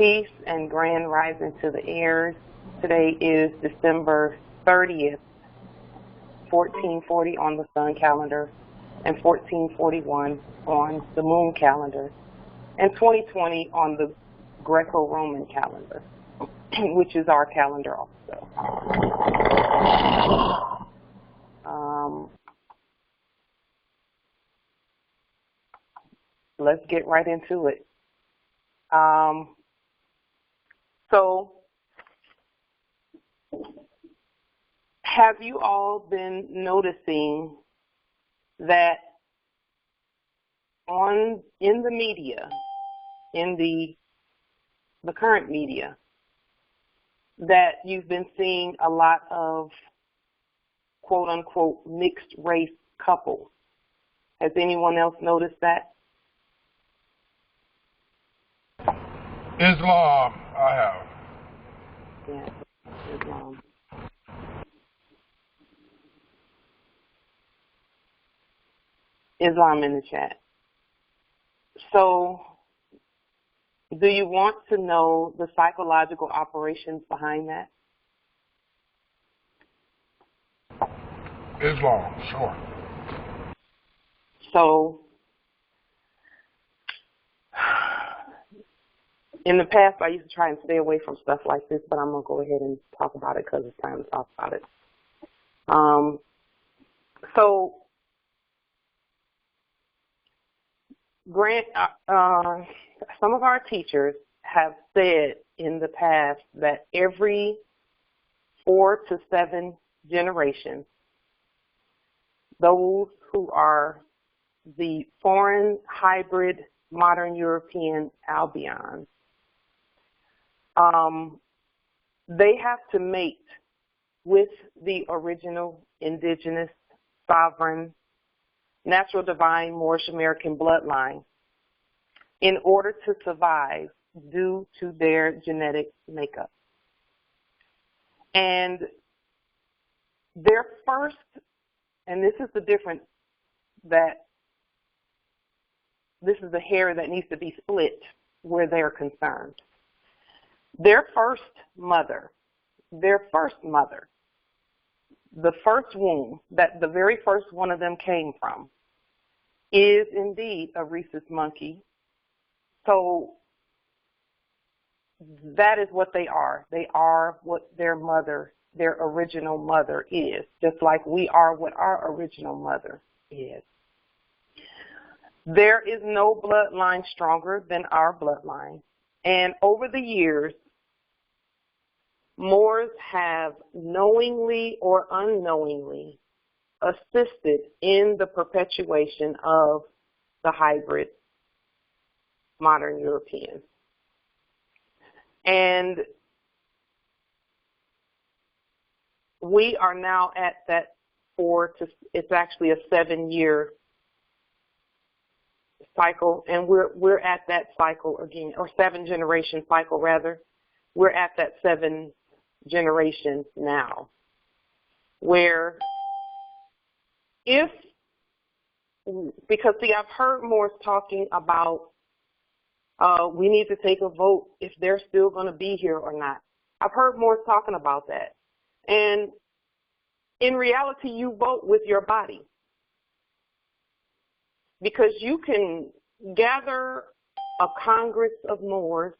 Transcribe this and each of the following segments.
Peace and grand rising to the heirs. Today is December 30th, 1440 on the sun calendar and 1441 on the moon calendar and 2020 on the Greco-Roman calendar, which is our calendar also. Let's get right into it. So, have you all been noticing that in the media, in the current media, that you've been seeing a lot of quote-unquote mixed race couples? Has anyone else noticed that? Islam, I have. Yeah, Islam. Islam in the chat. So, do you want to know the psychological operations behind that? Islam, sure. So, in the past, I used to try and stay away from stuff like this, but I'm going to go ahead and talk about it because it's time to talk about it. So, some of our teachers have said in the past that every 4 to 7 generations, those who are the foreign hybrid modern European albions, they have to mate with the original indigenous, sovereign, natural, divine, Moorish American bloodline in order to survive due to their genetic makeup. And their first, and this is the difference, that this is the hair that needs to be split where they're concerned. Their first mother, the first womb that the very first one of them came from, is indeed a rhesus monkey. So that is what they are. They are what their mother, their original mother is, just like we are what our original mother is. There is no bloodline stronger than our bloodline. And over the years, Moors have knowingly or unknowingly assisted in the perpetuation of the hybrid modern Europeans. And we are now at that it's actually a 7-year cycle, and we're at that cycle again, or 7-generation cycle rather. We're at that 7 generations now, where because see, I've heard Moors talking about we need to take a vote if they're still going to be here or not. I've heard Moors talking about that. And in reality, you vote with your body, because you can gather a Congress of Moors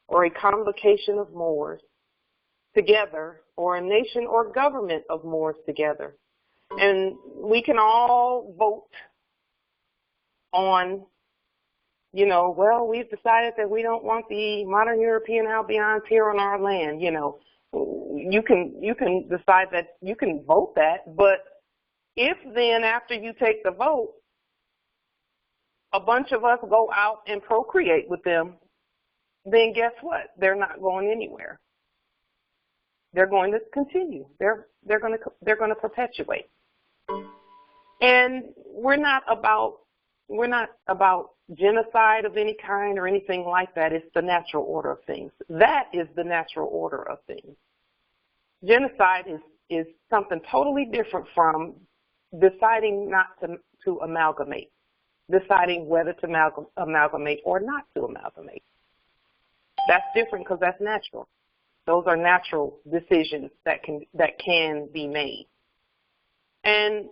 or a convocation of Moors together, or a nation or government of Moors together, and we can all vote on, well, we've decided that we don't want the modern European Albions here on our land. You can decide that, you can vote that, but if then after you take the vote, a bunch of us go out and procreate with them, then guess what? They're not going anywhere. They're going to continue. They're going to perpetuate. And we're not about genocide of any kind or anything like that. It's the natural order of things. That is the natural order of things. Genocide is something totally different from deciding not to amalgamate, deciding whether to amalgamate or not to amalgamate. That's different because that's natural. Those are natural decisions that can be made. And,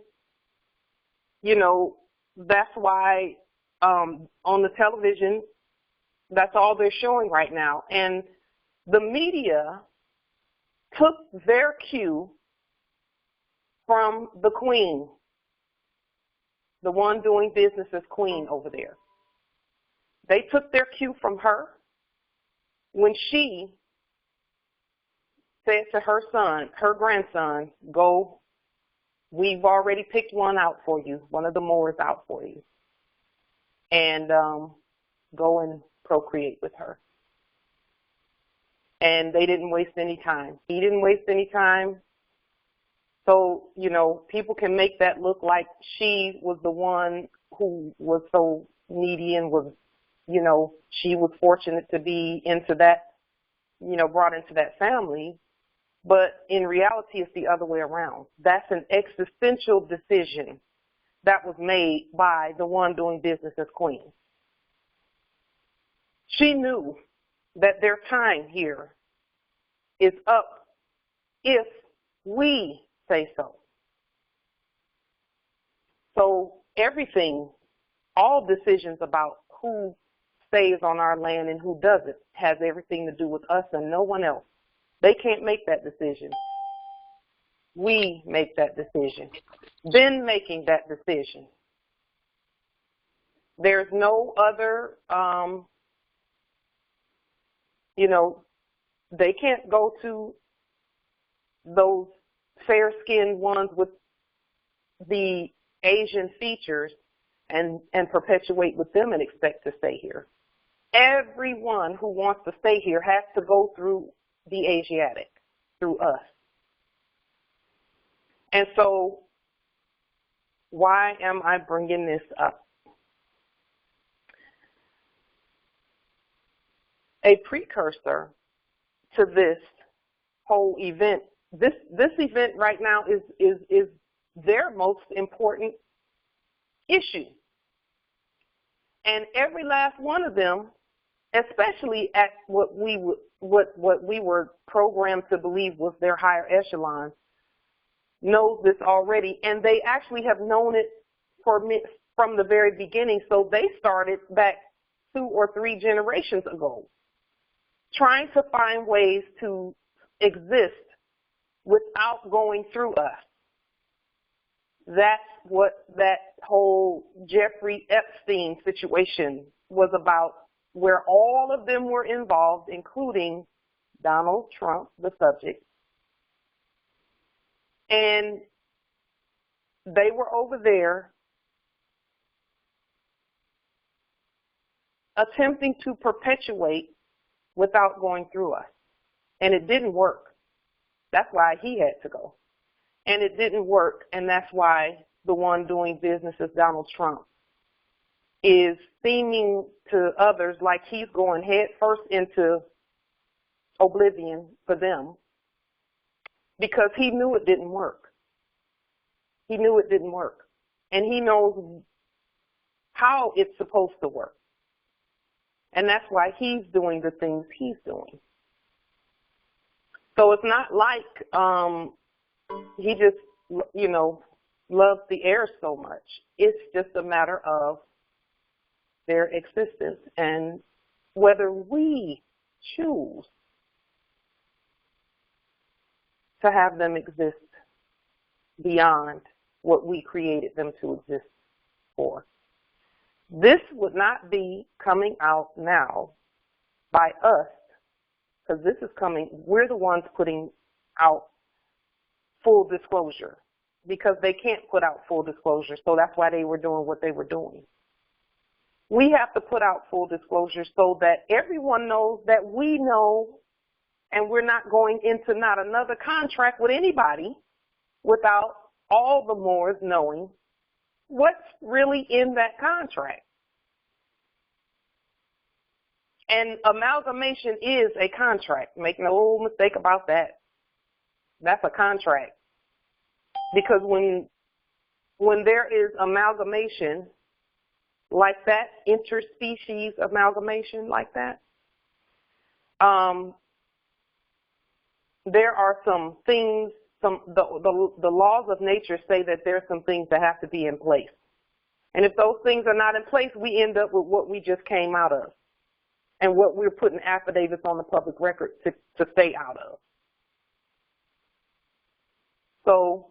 you know, that's why on the television, that's all they're showing right now. And the media took their cue from the queen, the one doing business as queen over there. They took their cue from her when she said to her son, her grandson, go, we've already picked one out for you, one of the Moors out for you, and go and procreate with her. And they didn't waste any time. He didn't waste any time. So, you know, people can make that look like she was the one who was so needy and was, you know, she was fortunate to be into that, you know, brought into that family. But in reality, it's the other way around. That's an existential decision that was made by the one doing business as queen. She knew that their time here is up if we say so. So everything, all decisions about who stays on our land and who doesn't has everything to do with us and no one else. They can't make that decision. We make that decision. Been making that decision. There's no other, you know, they can't go to those fair-skinned ones with the Asian features and perpetuate with them and expect to stay here. Everyone who wants to stay here has to go through the Asiatic, through us. And so why am I bringing this up? A precursor to this whole event, this event right now is their most important issue. And every last one of them, especially at what we were programmed to believe was their higher echelon, knows this already, and they actually have known it from the very beginning. So they started back 2 or 3 generations ago, trying to find ways to exist without going through us. That's what that whole Jeffrey Epstein situation was about, where all of them were involved, including Donald Trump, the subject. And they were over there attempting to perpetuate without going through us. And it didn't work. That's why he had to go. And it didn't work, and that's why the one doing business as Donald Trump is seeming to others like he's going head first into oblivion for them, because he knew it didn't work. He knew it didn't work. And he knows how it's supposed to work. And that's why he's doing the things he's doing. So it's not like he just, you know, loves the heirs so much. It's just a matter of their existence and whether we choose to have them exist beyond what we created them to exist for. This would not be coming out now by us, because this is coming, we're the ones putting out full disclosure, because they can't put out full disclosure, so that's why they were doing what they were doing. We have to put out full disclosure so that everyone knows that we know, and we're not going into not another contract with anybody without all the Moors knowing what's really in that contract. And amalgamation is a contract. Make no mistake about that. That's a contract. Because when there is amalgamation like that, interspecies amalgamation like that, there are some things, the laws of nature say that there's some things that have to be in place. And if those things are not in place, we end up with what we just came out of and what we're putting affidavits on the public record to stay out of. So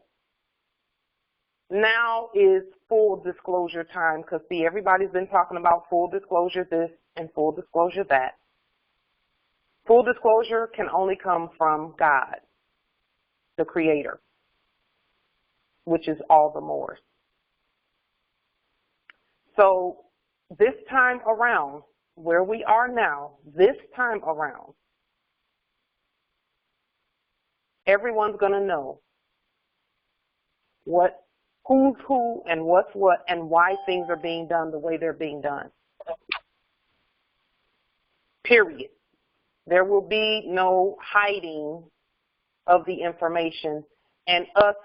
now is full disclosure time, because, see, everybody's been talking about full disclosure this and full disclosure that. Full disclosure can only come from God, the Creator, which is all the more. So this time around, where we are now, this time around, everyone's going to know who's who and what's what and why things are being done the way they're being done. Period. There will be no hiding of the information and us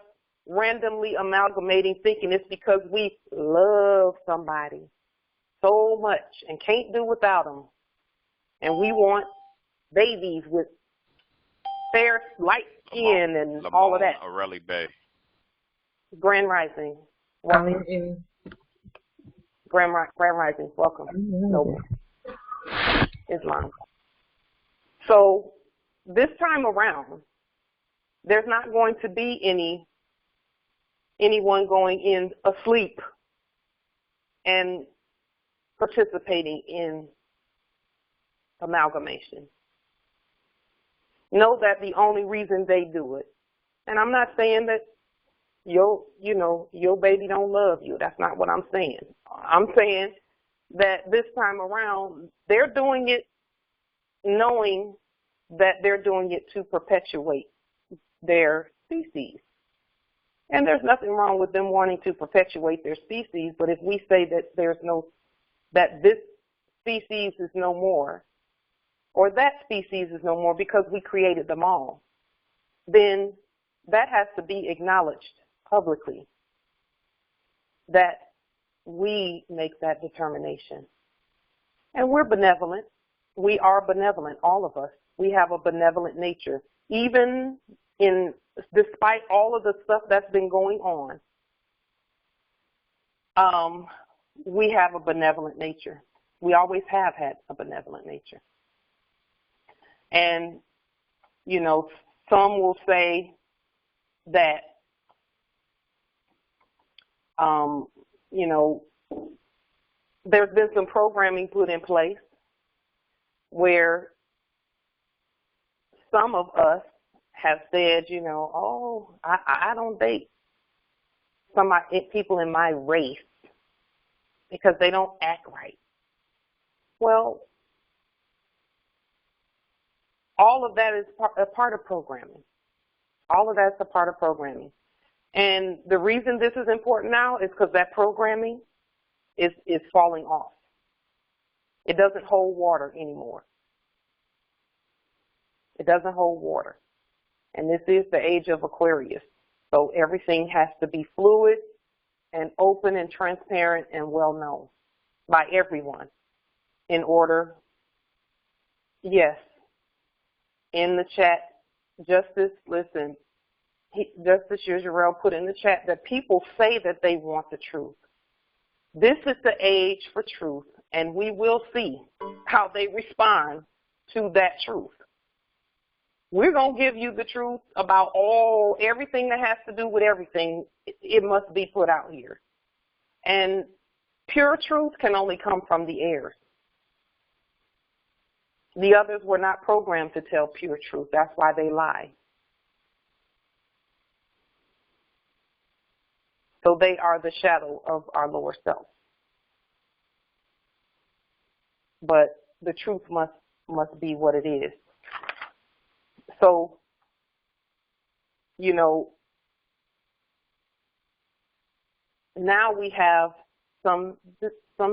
randomly amalgamating, thinking it's because we love somebody so much and can't do without them, and we want babies with fair, light skin and Lamone, all of that. Aurelie Bay. Grand Rising. Welcome. Grand Rising. Welcome. Noble. Islam. So this time around, there's not going to be anyone going in asleep and participating in amalgamation. Know that the only reason they do it, and I'm not saying that your baby don't love you. That's not what I'm saying. I'm saying that this time around, they're doing it knowing that they're doing it to perpetuate their species. And there's nothing wrong with them wanting to perpetuate their species, but if we say that that this species is no more, or that species is no more because we created them all, then that has to be acknowledged publicly, that we make that determination. And we're benevolent. We are benevolent, all of us. We have a benevolent nature. Even despite all of the stuff that's been going on, we have a benevolent nature. We always have had a benevolent nature. And, some will say that, there's been some programming put in place where some of us have said, I don't date people in my race because they don't act right. Well, all of that is a part of programming. All of that's a part of programming. And the reason this is important now is because that programming is falling off. It doesn't hold water anymore. It doesn't hold water. And this is the age of Aquarius. So everything has to be fluid and open and transparent and well known by everyone in order, yes, in the chat, Justice, listen, Justice Yuzurel put in the chat that people say that they want the truth. This is the age for truth, and we will see how they respond to that truth. We're going to give you the truth about everything that has to do with everything. It must be put out here. And pure truth can only come from the heirs. The others were not programmed to tell pure truth. That's why they lie. So they are the shadow of our lower self. But the truth must be what it is. So, now we have some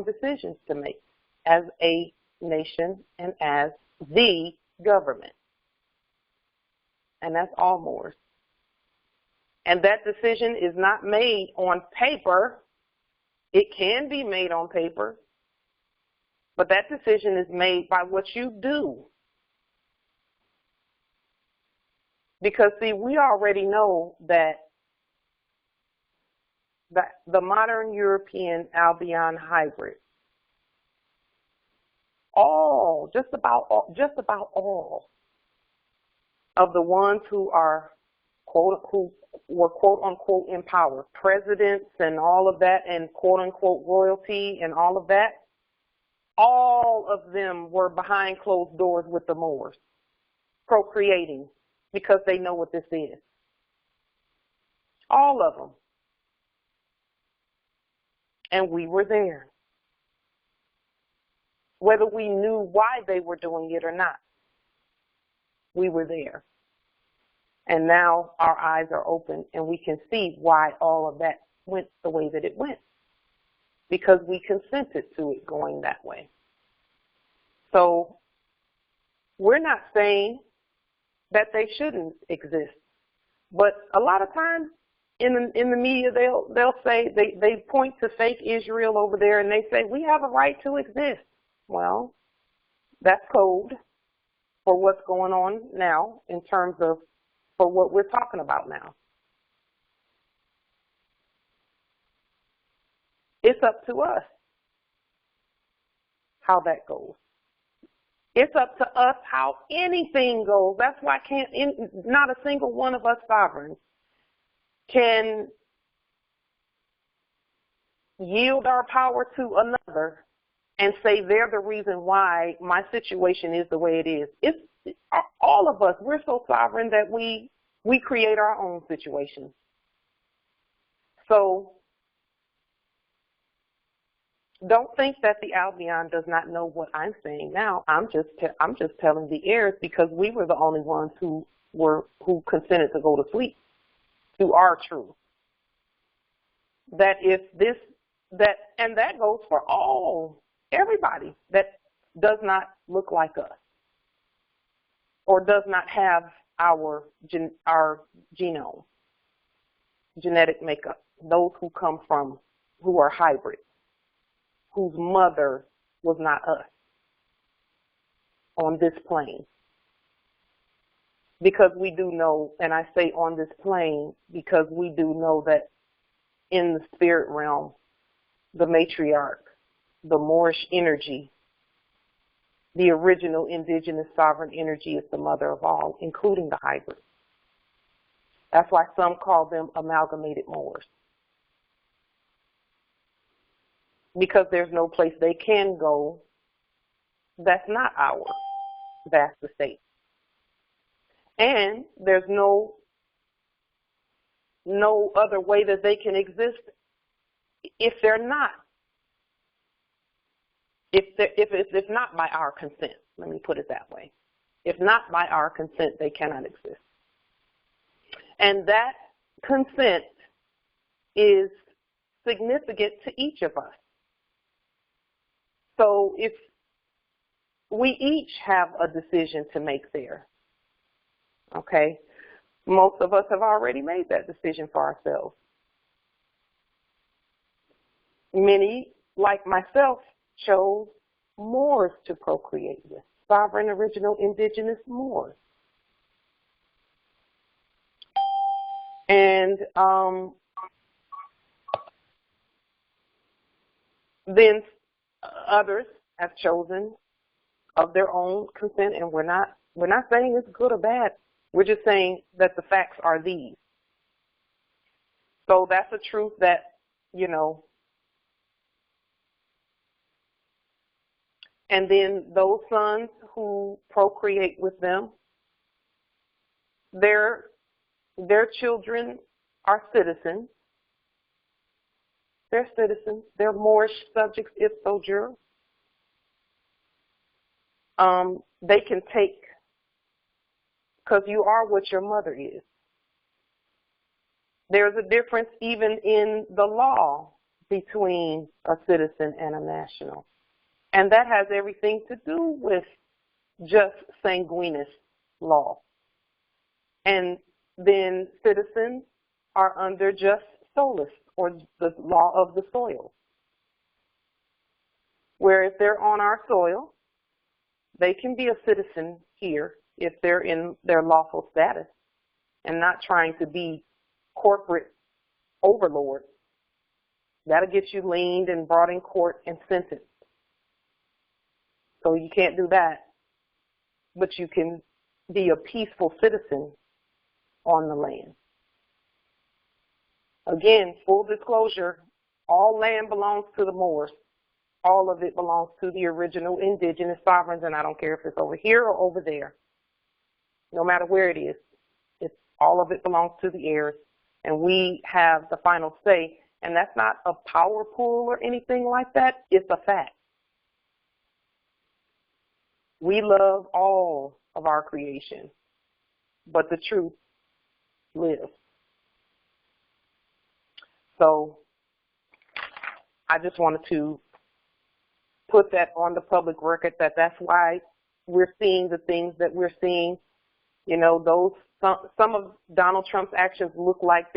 decisions to make as a nation and as the government. And that's all Moors. And that decision is not made on paper. It can be made on paper, but that decision is made by what you do Because, see, we already know that the modern European Albion hybrid, just about all of the ones who were quote unquote in power, presidents and all of that, and quote unquote royalty and all of that, all of them were behind closed doors with the Moors, procreating, because they know what this is. All of them. And we were there, whether we knew why they were doing it or not. We were there. And now our eyes are open and we can see why all of that went the way that it went, because we consented to it going that way. So we're not saying that they shouldn't exist, but a lot of times in the media they'll say, they point to fake Israel over there and they say, we have a right to exist. Well, that's code for what's going on now in terms of for what we're talking about now. It's up to us how that goes. It's up to us how anything goes. That's why not a single one of us sovereigns can yield our power to another and say they're the reason why my situation is the way it is. It's all of us. We're so sovereign that we create our own situations. So don't think that the Albion does not know what I'm saying now. I'm just telling the heirs, because we were the only ones who consented to go to sleep to our truth. That that goes for everybody that does not look like us or does not have our genome, genetic makeup. Those who are hybrids, whose mother was not us on this plane. Because we do know, and I say on this plane, because we do know that in the spirit realm, the matriarch, the Moorish energy, the original indigenous sovereign energy is the mother of all, including the hybrids. That's why some call them amalgamated Moors. Because there's no place they can go that's not our vast estate. And there's no other way that they can exist if they're not. If it's not by our consent, let me put it that way. If not by our consent, they cannot exist. And that consent is significant to each of us. So if we each have a decision to make there, okay? Most of us have already made that decision for ourselves. Many, like myself, chose Moors to procreate with, sovereign, original, indigenous Moors. And then others have chosen of their own consent, and we're not saying it's good or bad. We're just saying that the facts are these. So that's a truth that, and then those sons who procreate with them, their children are citizens. They're citizens. They're Moorish subjects, if so jure. They can take, because you are what your mother is. There's a difference even in the law between a citizen and a national. And that has everything to do with just sanguinis law. And then citizens are under just solus, or the law of the soil. Where if they're on our soil, they can be a citizen here if they're in their lawful status. and not trying to be corporate overlords. That'll get you leaned and brought in court and sentenced. So you can't do that. But you can be a peaceful citizen on the land. Again, full disclosure, all land belongs to the Moors. All of it belongs to the original indigenous sovereigns, and I don't care if it's over here or over there. No matter where it is, all of it belongs to the heirs, and we have the final say. And that's not a power pull or anything like that. It's a fact. We love all of our creation, but the truth lives. So I just wanted to put that on the public record, that's why we're seeing the things that we're seeing. You know, some of Donald Trump's actions look like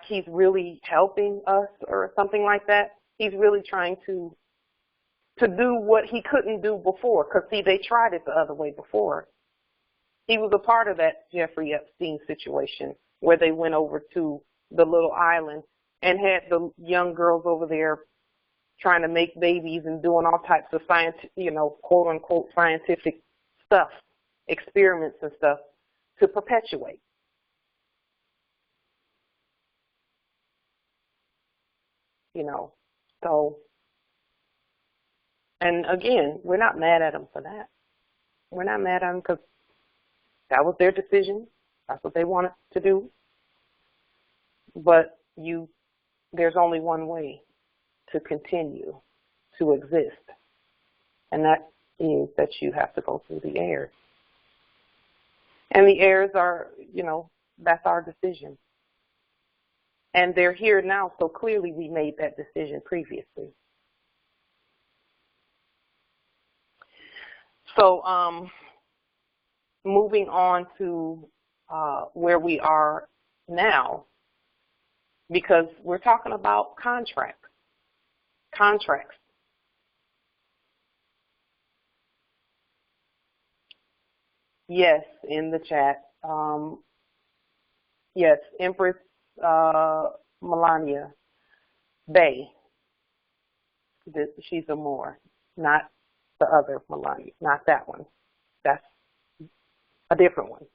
he's really helping us or something like that. He's really trying to do what he couldn't do before, because, see, they tried it the other way before. He was a part of that Jeffrey Epstein situation where they went over to the little island and had the young girls over there trying to make babies and doing all types of science, quote unquote scientific stuff, experiments and stuff to perpetuate. So, and again, we're not mad at them for that. We're not mad at them because that was their decision. That's what they wanted to do. But there's only one way to continue to exist, and that is that you have to go through the heirs. And the heirs are, that's our decision. And they're here now, so clearly we made that decision previously. So moving on to where we are now, because we're talking about contracts. Yes, in the chat. Yes, Empress Melania Bay. She's a Moor, not the other Melania, not that one. That's a different one.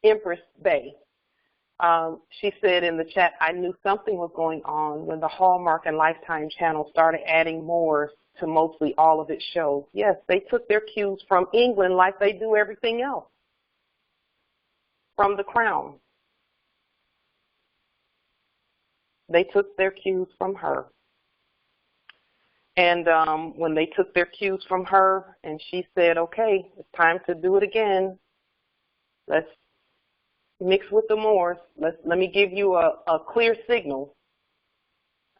Empress Bay. She said in the chat, I knew something was going on when the Hallmark and Lifetime channel started adding Moors to mostly all of its shows. Yes, they took their cues from England like they do everything else, from the Crown. They took their cues from her. And when they took their cues from her and she said, okay, it's time to do it again, let's mix with the Moors. Let me give you a clear signal.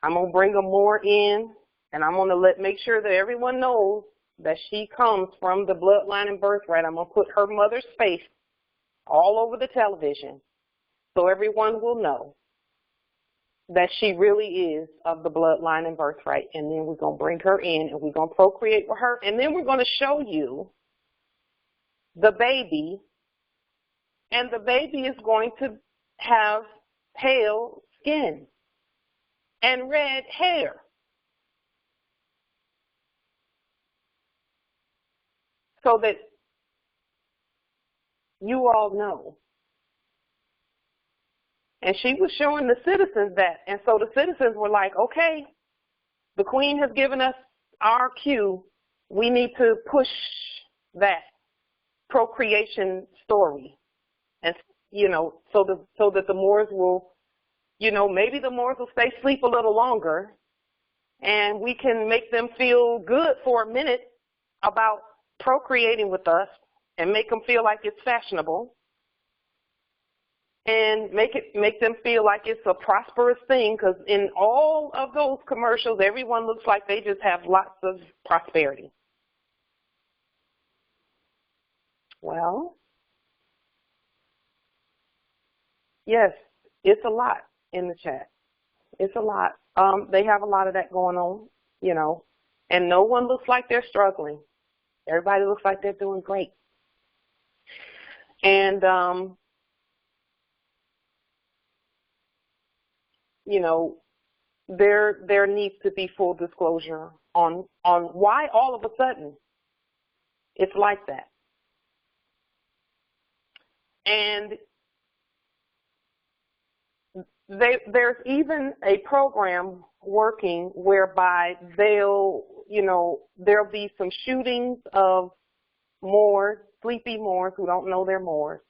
I'm going to bring a Moor in, and I'm going to make sure that everyone knows that she comes from the bloodline and birthright. I'm going to put her mother's face all over the television so everyone will know that she really is of the bloodline and birthright. And then we're going to bring her in, and we're going to procreate with her, and then we're going to show you the baby. And the baby is going to have pale skin and red hair. So that you all know. And she was showing the citizens that. And so the citizens were like, okay, the queen has given us our cue. We need to push that procreation story. And, so that the Moors will, maybe the Moors will stay asleep a little longer, and we can make them feel good for a minute about procreating with us and make them feel like it's fashionable and make them feel like it's a prosperous thing, because in all of those commercials, everyone looks like they just have lots of prosperity. Well, yes, it's a lot in the chat. It's a lot. They have a lot of that going on, and no one looks like they're struggling. Everybody looks like they're doing great. And, you know, there needs to be full disclosure on why all of a sudden it's like that. And there's even a program working whereby there'll be some shootings of Moors, sleepy Moors who don't know they're Moors.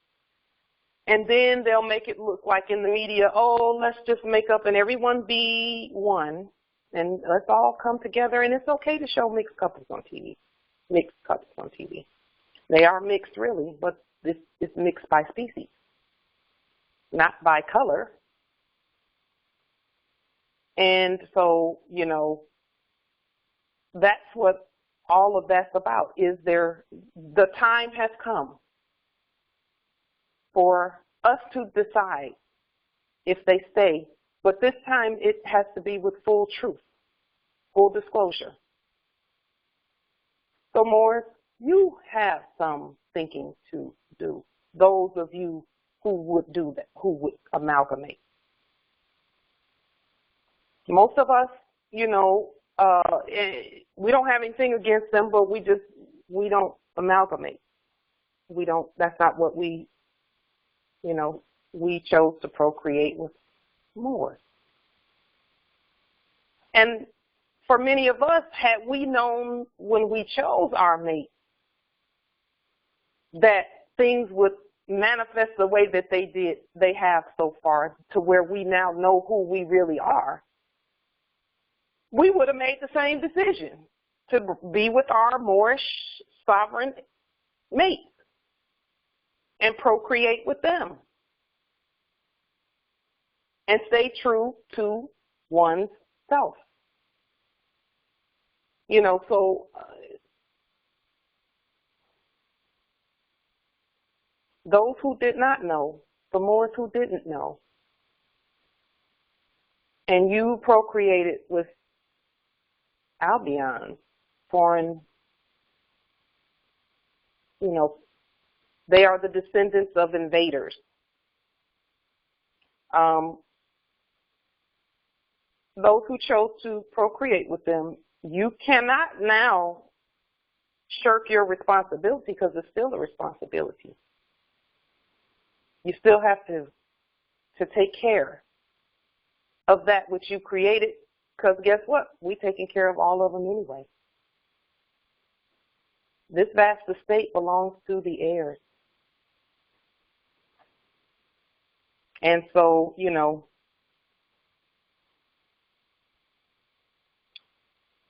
And then they'll make it look like in the media, oh, let's just make up and everyone be one. And let's all come together. And it's okay to show mixed couples on TV. Mixed couples on TV. They are mixed, really, but this is mixed by species, not by color. And so, that's what all of that's about. The time has come for us to decide if they stay. But this time it has to be with full truth, full disclosure. So, Morris, you have some thinking to do. Those of you who would do that, who would amalgamate. Most of us, we don't have anything against them, but we don't amalgamate. That's not what we chose to procreate with more. And for many of us, had we known when we chose our mate that things would manifest the way that they have so far, to where we now know who we really are, we would have made the same decision to be with our Moorish sovereign mates and procreate with them and stay true to one's self. Those who did not know, the Moors who didn't know, and you procreated with Albion, foreign, they are the descendants of invaders. Those who chose to procreate with them, you cannot now shirk your responsibility, because it's still a responsibility. You still have to take care of that which you created, because guess what? We're taking care of all of them anyway. This vast estate belongs to the heirs. And so,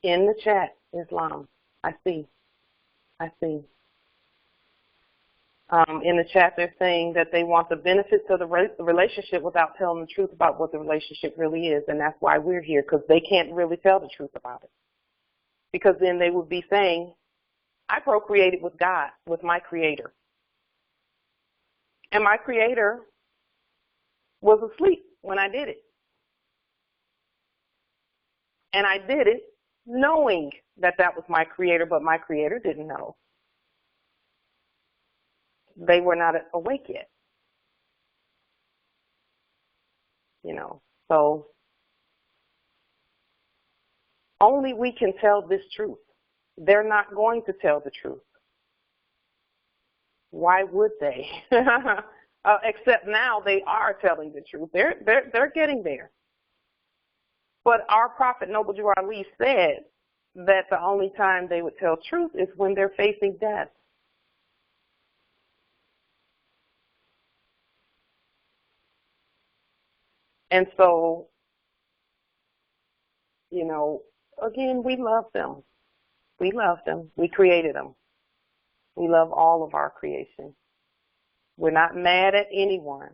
in the chat, Islam, I see. In the chat, they're saying that they want the benefits of the relationship without telling the truth about what the relationship really is, and that's why we're here, because they can't really tell the truth about it. Because then they would be saying, I procreated with God, with my Creator. And my Creator was asleep when I did it. And I did it knowing that was my Creator, but my Creator didn't know. They were not awake yet. So only we can tell this truth. They're not going to tell the truth. Why would they? Except now they are telling the truth. They're getting there. But our Prophet Noble Drew Ali said that the only time they would tell truth is when they're facing death. And so, again, we love them. We love them. We created them. We love all of our creation. We're not mad at anyone.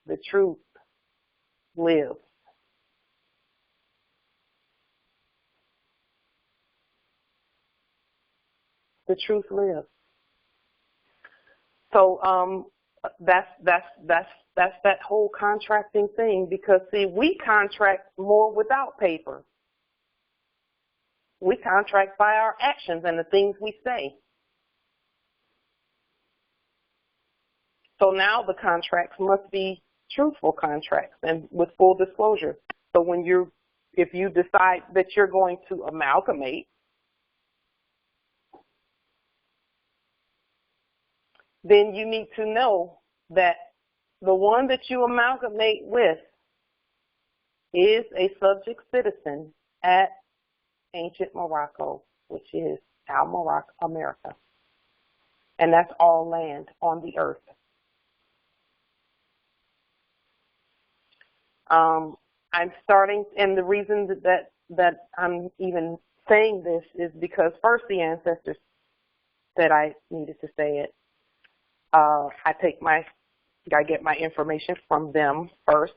The truth lives. The truth lives. So that's that whole contracting thing, because see, we contract more without paper. We contract by our actions and the things we say. So now the contracts must be truthful contracts and with full disclosure. So if you decide that you're going to amalgamate, then you need to know that the one that you amalgamate with is a subject citizen at ancient Morocco, which is Morocco, America. And that's all land on the earth. I'm starting, and the reason that I'm even saying this is because first the ancestors said I needed to say it. I get my information from them first,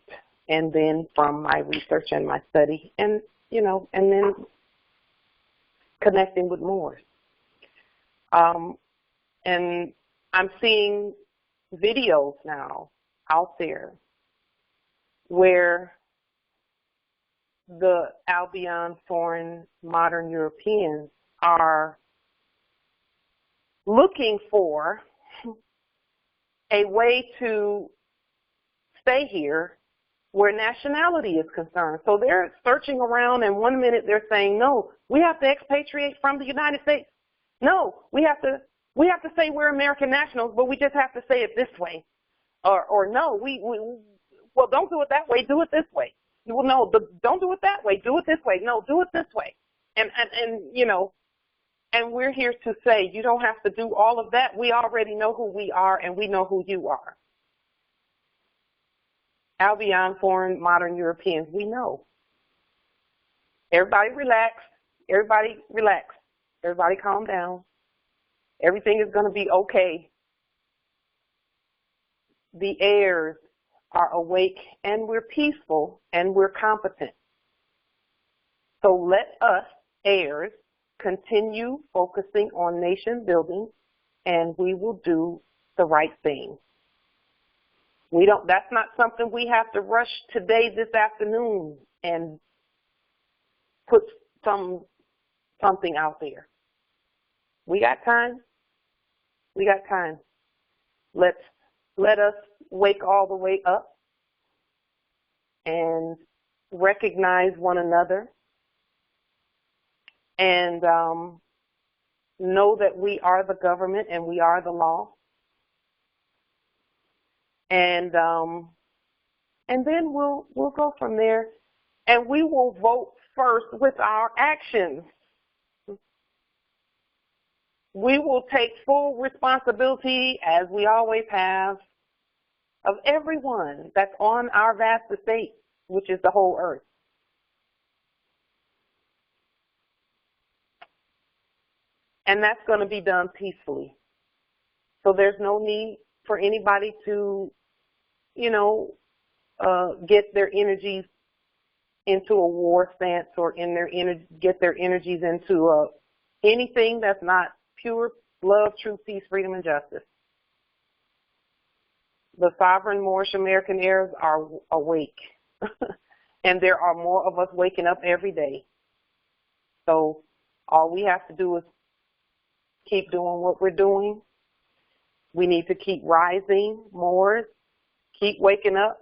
and then from my research and my study, and and then connecting with more. And I'm seeing videos now out there where the Albion foreign modern Europeans are looking for a way to stay here where nationality is concerned. So they're searching around, and one minute they're saying, no, we have to expatriate from the United States. No, we have to say we're American nationals, but we just have to say it this way. Or no, well, don't do it that way, do it this way. Well, no, don't do it that way, do it this way. No, do it this way. And we're here to say you don't have to do all of that. We already know who we are, and we know who you are. Albion, foreign, modern Europeans, we know. Everybody relax. Everybody relax. Everybody calm down. Everything is going to be okay. The heirs are awake, and we're peaceful, and we're competent. So let us, heirs, continue focusing on nation building, and we will do the right thing. That's not something we have to rush today, this afternoon, and put something out there. We got time. We got time. Let us wake all the way up and recognize one another and know that we are the government and we are the law. And then we'll go from there, and we will vote first with our actions. We will take full responsibility, as we always have, of everyone that's on our vast estate, which is the whole earth. And that's going to be done peacefully. So there's no need for anybody to, get their energies into a war stance or get their energies into anything that's not pure love, truth, peace, freedom, and justice. The sovereign Moorish American heirs are awake, and there are more of us waking up every day. So all we have to do is keep doing what we're doing. We need to keep rising more, keep waking up,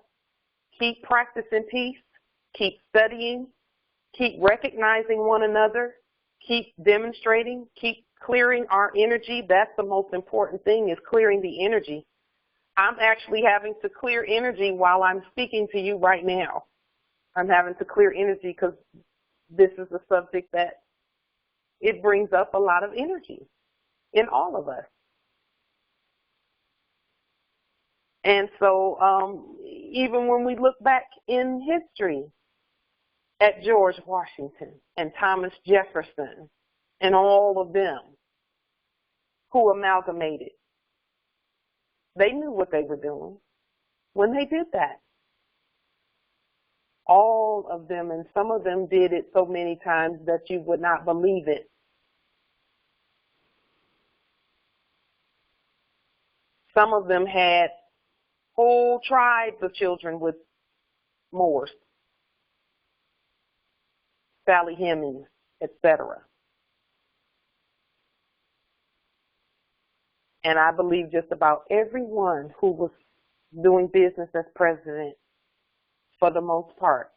keep practicing peace, keep studying, keep recognizing one another, keep demonstrating, keep clearing our energy. That's the most important thing, is clearing the energy. I'm actually having to clear energy while I'm speaking to you right now. I'm having to clear energy because this is a subject that it brings up a lot of energy in all of us. And so even when we look back in history at George Washington and Thomas Jefferson and all of them who amalgamated, they knew what they were doing when they did that. All of them, and some of them did it so many times that you would not believe it. Some of them had whole tribes of children with Moors, Sally Hemings, etc. And I believe just about everyone who was doing business as president, for the most part,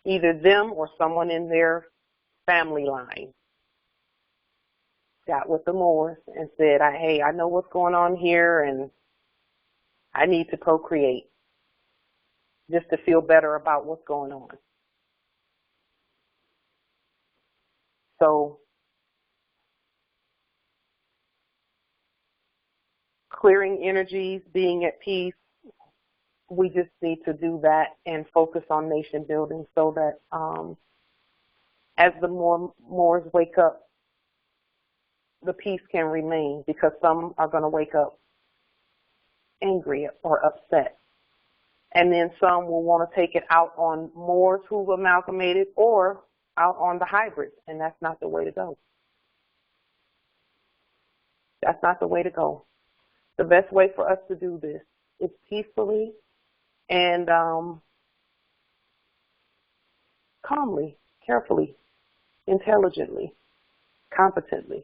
either them or someone in their family line, got with the Moors and said, hey, I know what's going on here, and I need to procreate just to feel better about what's going on. So clearing energies, being at peace, we just need to do that and focus on nation building so that as the Moors wake up, the peace can remain, because some are going to wake up angry or upset. And then some will want to take it out on Moors who've amalgamated or out on the hybrids, and that's not the way to go. That's not the way to go. The best way for us to do this is peacefully and calmly, carefully, intelligently, competently.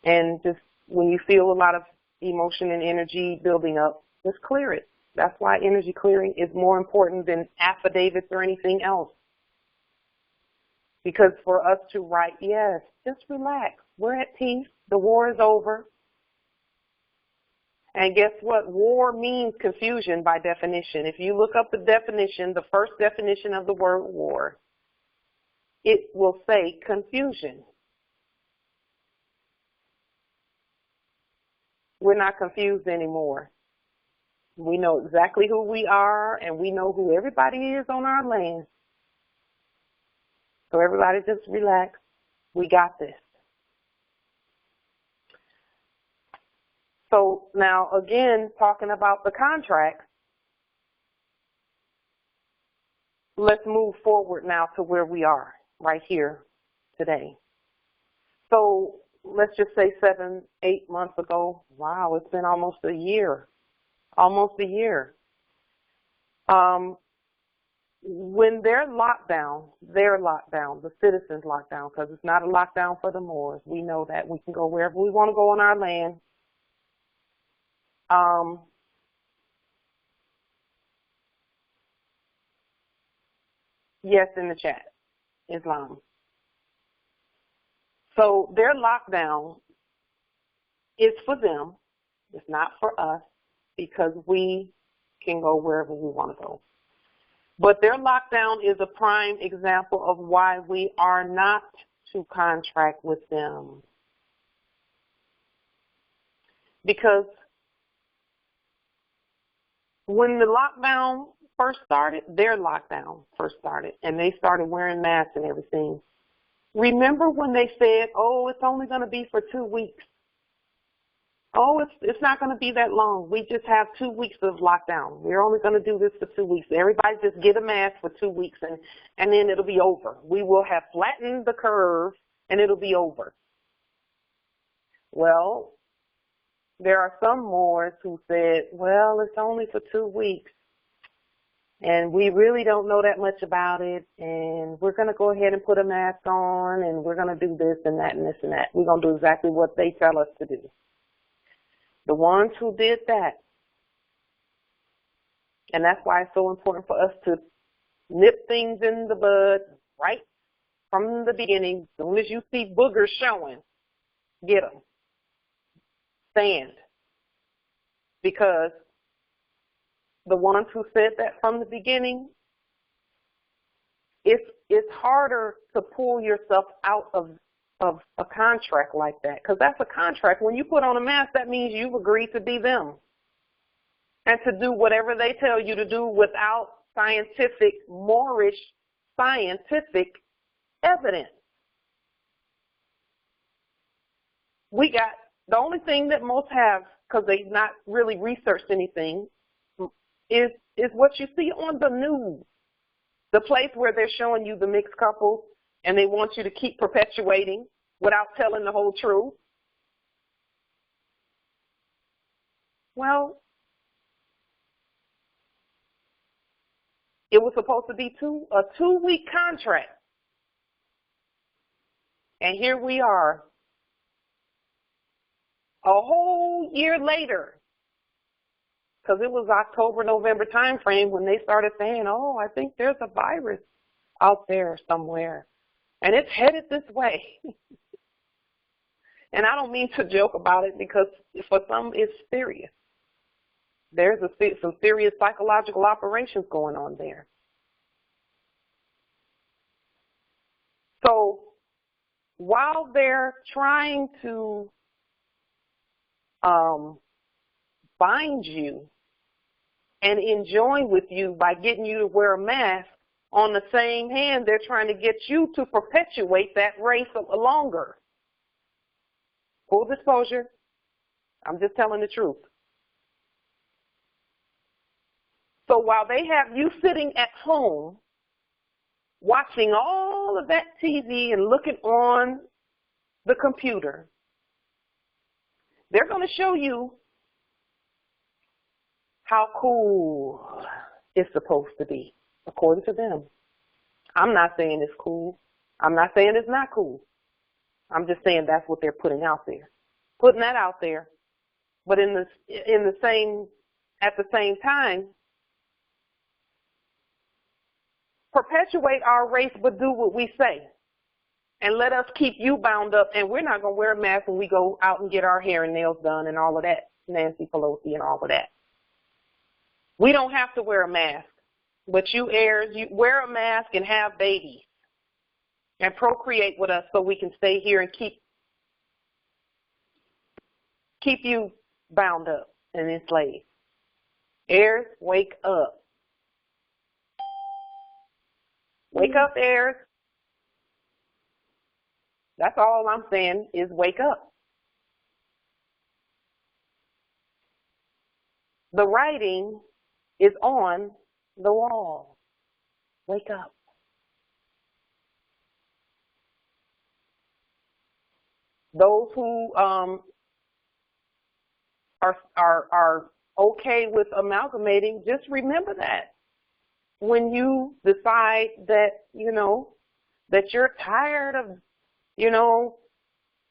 And just when you feel a lot of emotion and energy building up, just clear it. That's why energy clearing is more important than affidavits or anything else. Because for us to write, yes, just relax. We're at peace. The war is over. And guess what? War means confusion by definition. If you look up the definition, the first definition of the word war, it will say confusion. We're not confused anymore. We know exactly who we are, and we know who everybody is on our land. So everybody just relax. We got this. So now, again, talking about the contracts, let's move forward now to where we are right here today. So let's just say 7, 8 months ago. Wow, it's been almost a year. Almost a year. When they're locked down, the citizens locked down, because it's not a lockdown for the Moors. We know that. We can go wherever we want to go on our land. Yes, in the chat, Islam. So their lockdown is for them. It's not for us, because we can go wherever we want to go. But their lockdown is a prime example of why we are not to contract with them. Because when the lockdown first started, their lockdown first started, and they started wearing masks and everything. Remember when they said, oh, it's only going to be for 2 weeks? Oh, it's not going to be that long. We just have 2 weeks of lockdown. We're only going to do this for 2 weeks. Everybody just get a mask for 2 weeks, and then it'll be over. We will have flattened the curve, and it'll be over. Well, there are some Moors who said, well, it's only for 2 weeks, and we really don't know that much about it, and we're going to go ahead and put a mask on, and we're going to do this and that and this and that. We're going to do exactly what they tell us to do. The ones who did that, and that's why it's so important for us to nip things in the bud right from the beginning. As soon as you see boogers showing, get them. Stand. Because the ones who said that from the beginning, it's harder to pull yourself out of a contract like that, because that's a contract. When you put on a mask, that means you've agreed to be them and to do whatever they tell you to do without scientific, Moorish, scientific evidence. We got the only thing that most have, because they've not really researched anything, is what you see on the news, the place where they're showing you the mixed couples, and they want you to keep perpetuating without telling the whole truth. Well, it was supposed to be a 2-week contract. And here we are a whole year later, because it was October, November time frame when they started saying, oh, I think there's a virus out there somewhere, and it's headed this way. And I don't mean to joke about it, because for some it's serious. There's some serious psychological operations going on there. So while they're trying to bind you and enjoin with you by getting you to wear a mask, on the same hand, they're trying to get you to perpetuate that race longer. Full disclosure, I'm just telling the truth. So while they have you sitting at home watching all of that TV and looking on the computer, they're going to show you how cool it's supposed to be, according to them. I'm not saying it's cool. I'm not saying it's not cool. I'm just saying that's what they're putting out there. Putting that out there. But at the same time, perpetuate our race, but do what we say. And let us keep you bound up, and we're not going to wear a mask when we go out and get our hair and nails done and all of that, Nancy Pelosi and all of that. We don't have to wear a mask, but you heirs, you wear a mask and have babies and procreate with us so we can stay here and keep you bound up and enslaved. Heirs, wake up. Wake up, heirs. That's all I'm saying is wake up. The writing is on the wall. Wake up. Those who are okay with amalgamating, just remember that when you decide that, that you're tired of,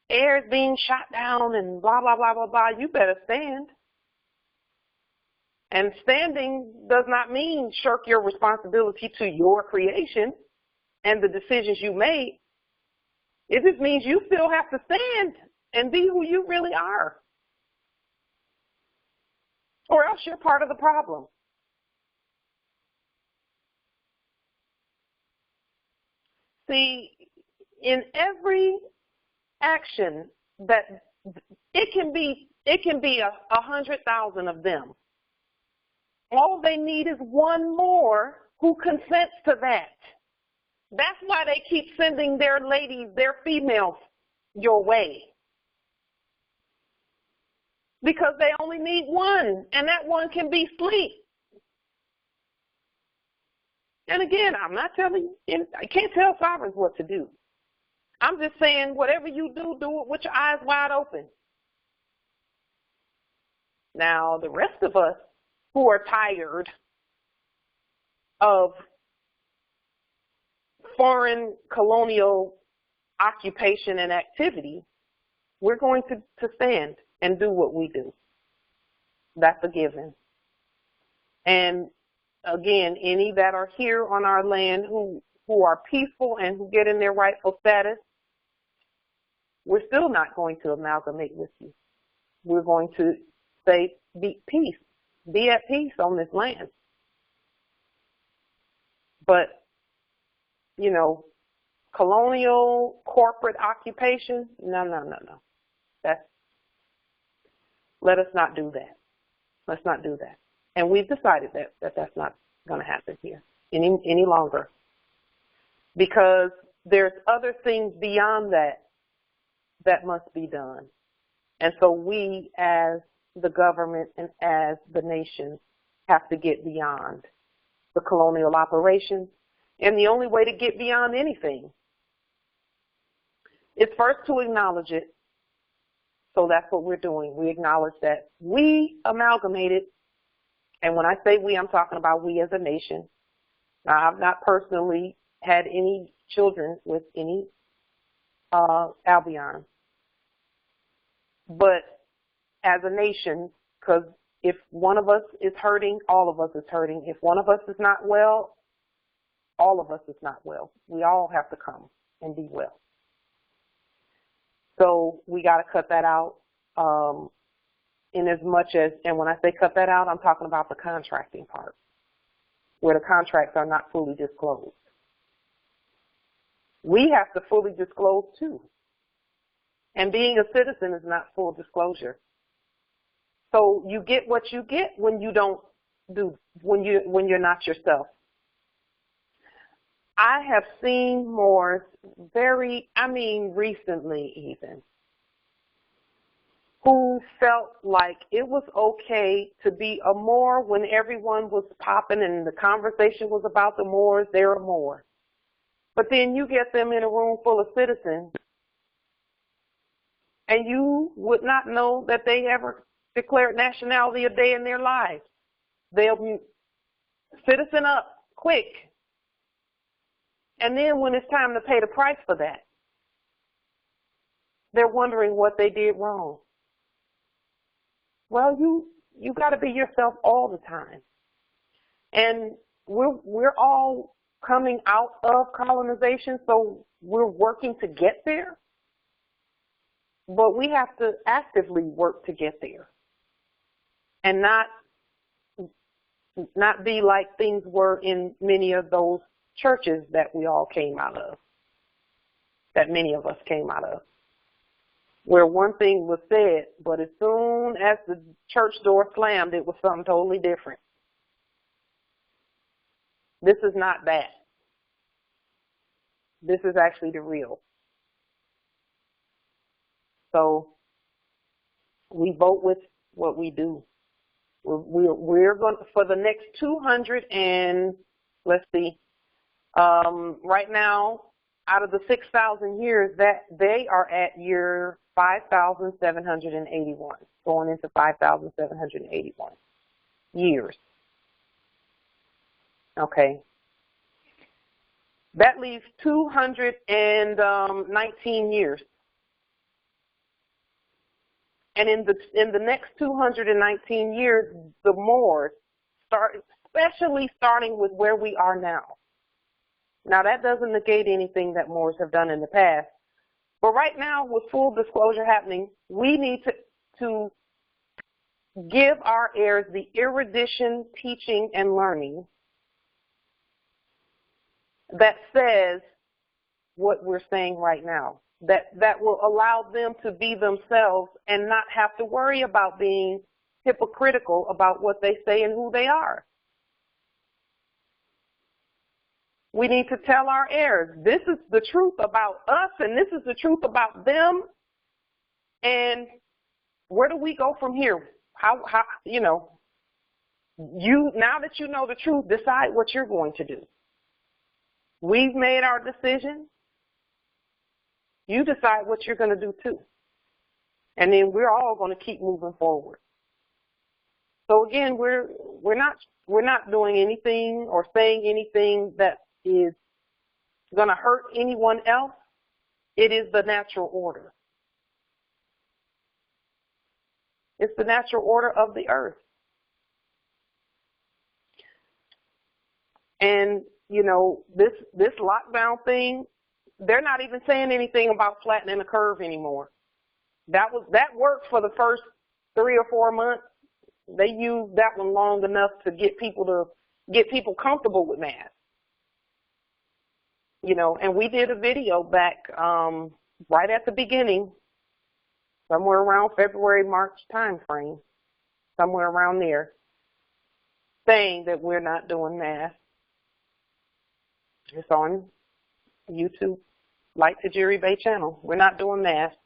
heirs being shot down and blah, blah, blah, blah, blah, you better stand. And standing does not mean shirk your responsibility to your creation and the decisions you made. It just means you still have to stand and be who you really are. Or else you're part of the problem. See, in every action that it can be 100,000 of them. All they need is one more who consents to that. That's why they keep sending their ladies, their females, your way. Because they only need one, and that one can be sleep. And again, I'm not telling you, I can't tell sovereigns what to do. I'm just saying whatever you do, do it with your eyes wide open. Now, the rest of us who are tired of foreign colonial occupation and activity, we're going to stand and do what we do. That's a given. And again, any that are here on our land who are peaceful and who get in their rightful status, we're still not going to amalgamate with you. We're going to say, be at peace on this land. But, colonial corporate occupation, no. Let us not do that. Let's not do that. And we've decided that that's not going to happen here any longer. Because there's other things beyond that must be done. And so we as the government and as the nation have to get beyond the colonial operations. And the only way to get beyond anything is first to acknowledge it. So that's what we're doing. We acknowledge that we amalgamated. And when I say we, I'm talking about we as a nation. Now, I've not personally had any children with any Albion. But as a nation, because if one of us is hurting, all of us is hurting. If one of us is not well, all of us is not well. We all have to come and be well. So we got to cut that out in as much as, and when I say cut that out, I'm talking about the contracting part, where the contracts are not fully disclosed. We have to fully disclose too. And being a citizen is not full disclosure. So you get what you get when you don't do, when you're not yourself. I have seen Moors recently even, who felt like it was okay to be a Moor when everyone was popping and the conversation was about the Moors, they're a Moor. But then you get them in a room full of citizens, and you would not know that they ever declared nationality a day in their lives. They'll be citizen up quick. And then when it's time to pay the price for that, they're wondering what they did wrong. Well, you got to be yourself all the time. And we're all coming out of colonization, so we're working to get there. But we have to actively work to get there, and not be like things were in many of those churches that we all came out of, that many of us came out of, where one thing was said, but as soon as the church door slammed, it was something totally different. This is not that. This is actually the real. So we vote with what we do. We're going to, for the next 200 and, let's see, right now, out of the 6,000 years, that they are at year 5,781, going into 5,781 years. Okay. That leaves 219 years. And in the next 219 years, the Moors especially starting with where we are now. Now, that doesn't negate anything that Moors have done in the past. But right now, with full disclosure happening, we need to give our heirs the erudition, teaching, and learning that says what we're saying right now, that will allow them to be themselves and not have to worry about being hypocritical about what they say and who they are. We need to tell our heirs, this is the truth about us and this is the truth about them. And where do we go from here? How now that you know the truth, decide what you're going to do. We've made our decision. You decide what you're going to do too. And then we're all going to keep moving forward. So again, we're not doing anything or saying anything that is going to hurt anyone else. It is the natural order. It's the natural order of the earth. And, this lockdown thing, they're not even saying anything about flattening the curve anymore. That worked for the first 3 or 4 months. They used that one long enough to get people comfortable with masks. And we did a video back right at the beginning, somewhere around February, March time frame, somewhere around there, saying that we're not doing masks. It's on YouTube, like the Jerry Bay channel. We're not doing masks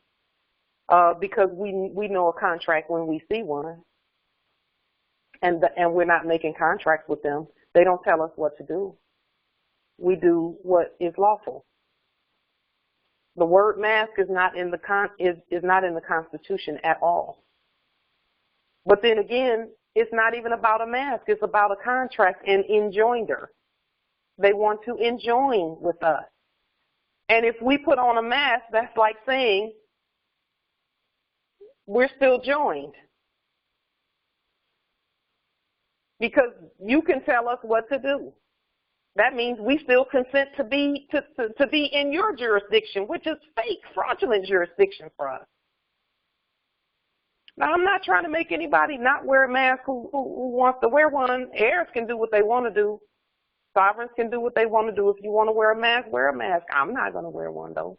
because we know a contract when we see one, and we're not making contracts with them. They don't tell us what to do. We do what is lawful. The word mask is not in the Constitution at all. But then again, it's not even about a mask. It's about a contract and enjoinder. They want to enjoin with us. And if we put on a mask, that's like saying we're still joined. because you can tell us what to do. That means we still consent to be in your jurisdiction, which is fake, fraudulent jurisdiction for us. Now, I'm not trying to make anybody not wear a mask who wants to wear one. Heirs can do what they want to do. Sovereigns can do what they want to do. If you want to wear a mask, wear a mask. I'm not going to wear one, though,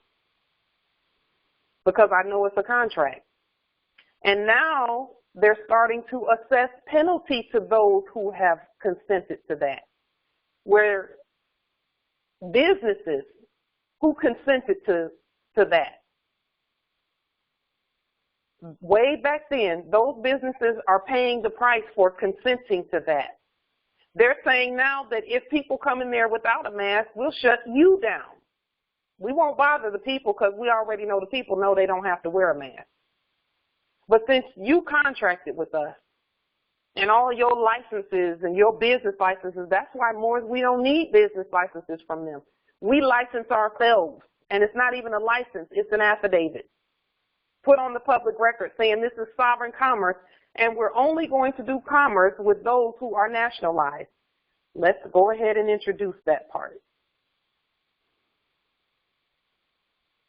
because I know it's a contract. And now they're starting to assess penalty to those who have consented to that, where businesses who consented to that, way back then, those businesses are paying the price for consenting to that. They're saying now that if people come in there without a mask, we'll shut you down. We won't bother the people because we already know the people know they don't have to wear a mask. But since you contracted with us and all of your licenses and your business licenses, that's why we don't need business licenses from them. We license ourselves, and it's not even a license, it's an affidavit put on the public record saying this is sovereign commerce, and we're only going to do commerce with those who are nationalized. Let's go ahead and introduce that part.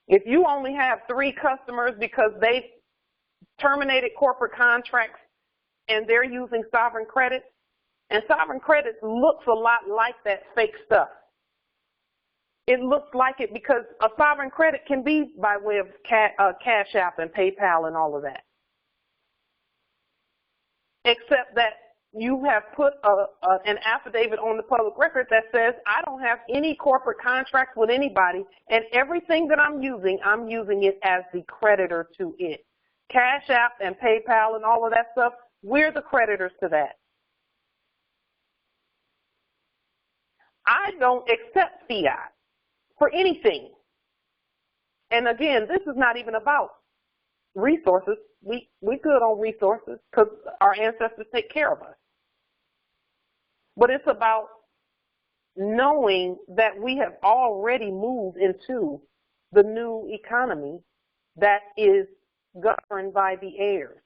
If you only have 3 customers because they terminated corporate contracts and they're using sovereign credit, and sovereign credit looks a lot like that fake stuff. It looks like it because a sovereign credit can be by way of Cash App and PayPal and all of that. Except that you have put an affidavit on the public record that says, I don't have any corporate contracts with anybody, and everything that I'm using it as the creditor to it. Cash App and PayPal and all of that stuff, we're the creditors to that. I don't accept fiat for anything. And again, this is not even about resources. We good on resources because our ancestors take care of us. But it's about knowing that we have already moved into the new economy that is governed by the heirs.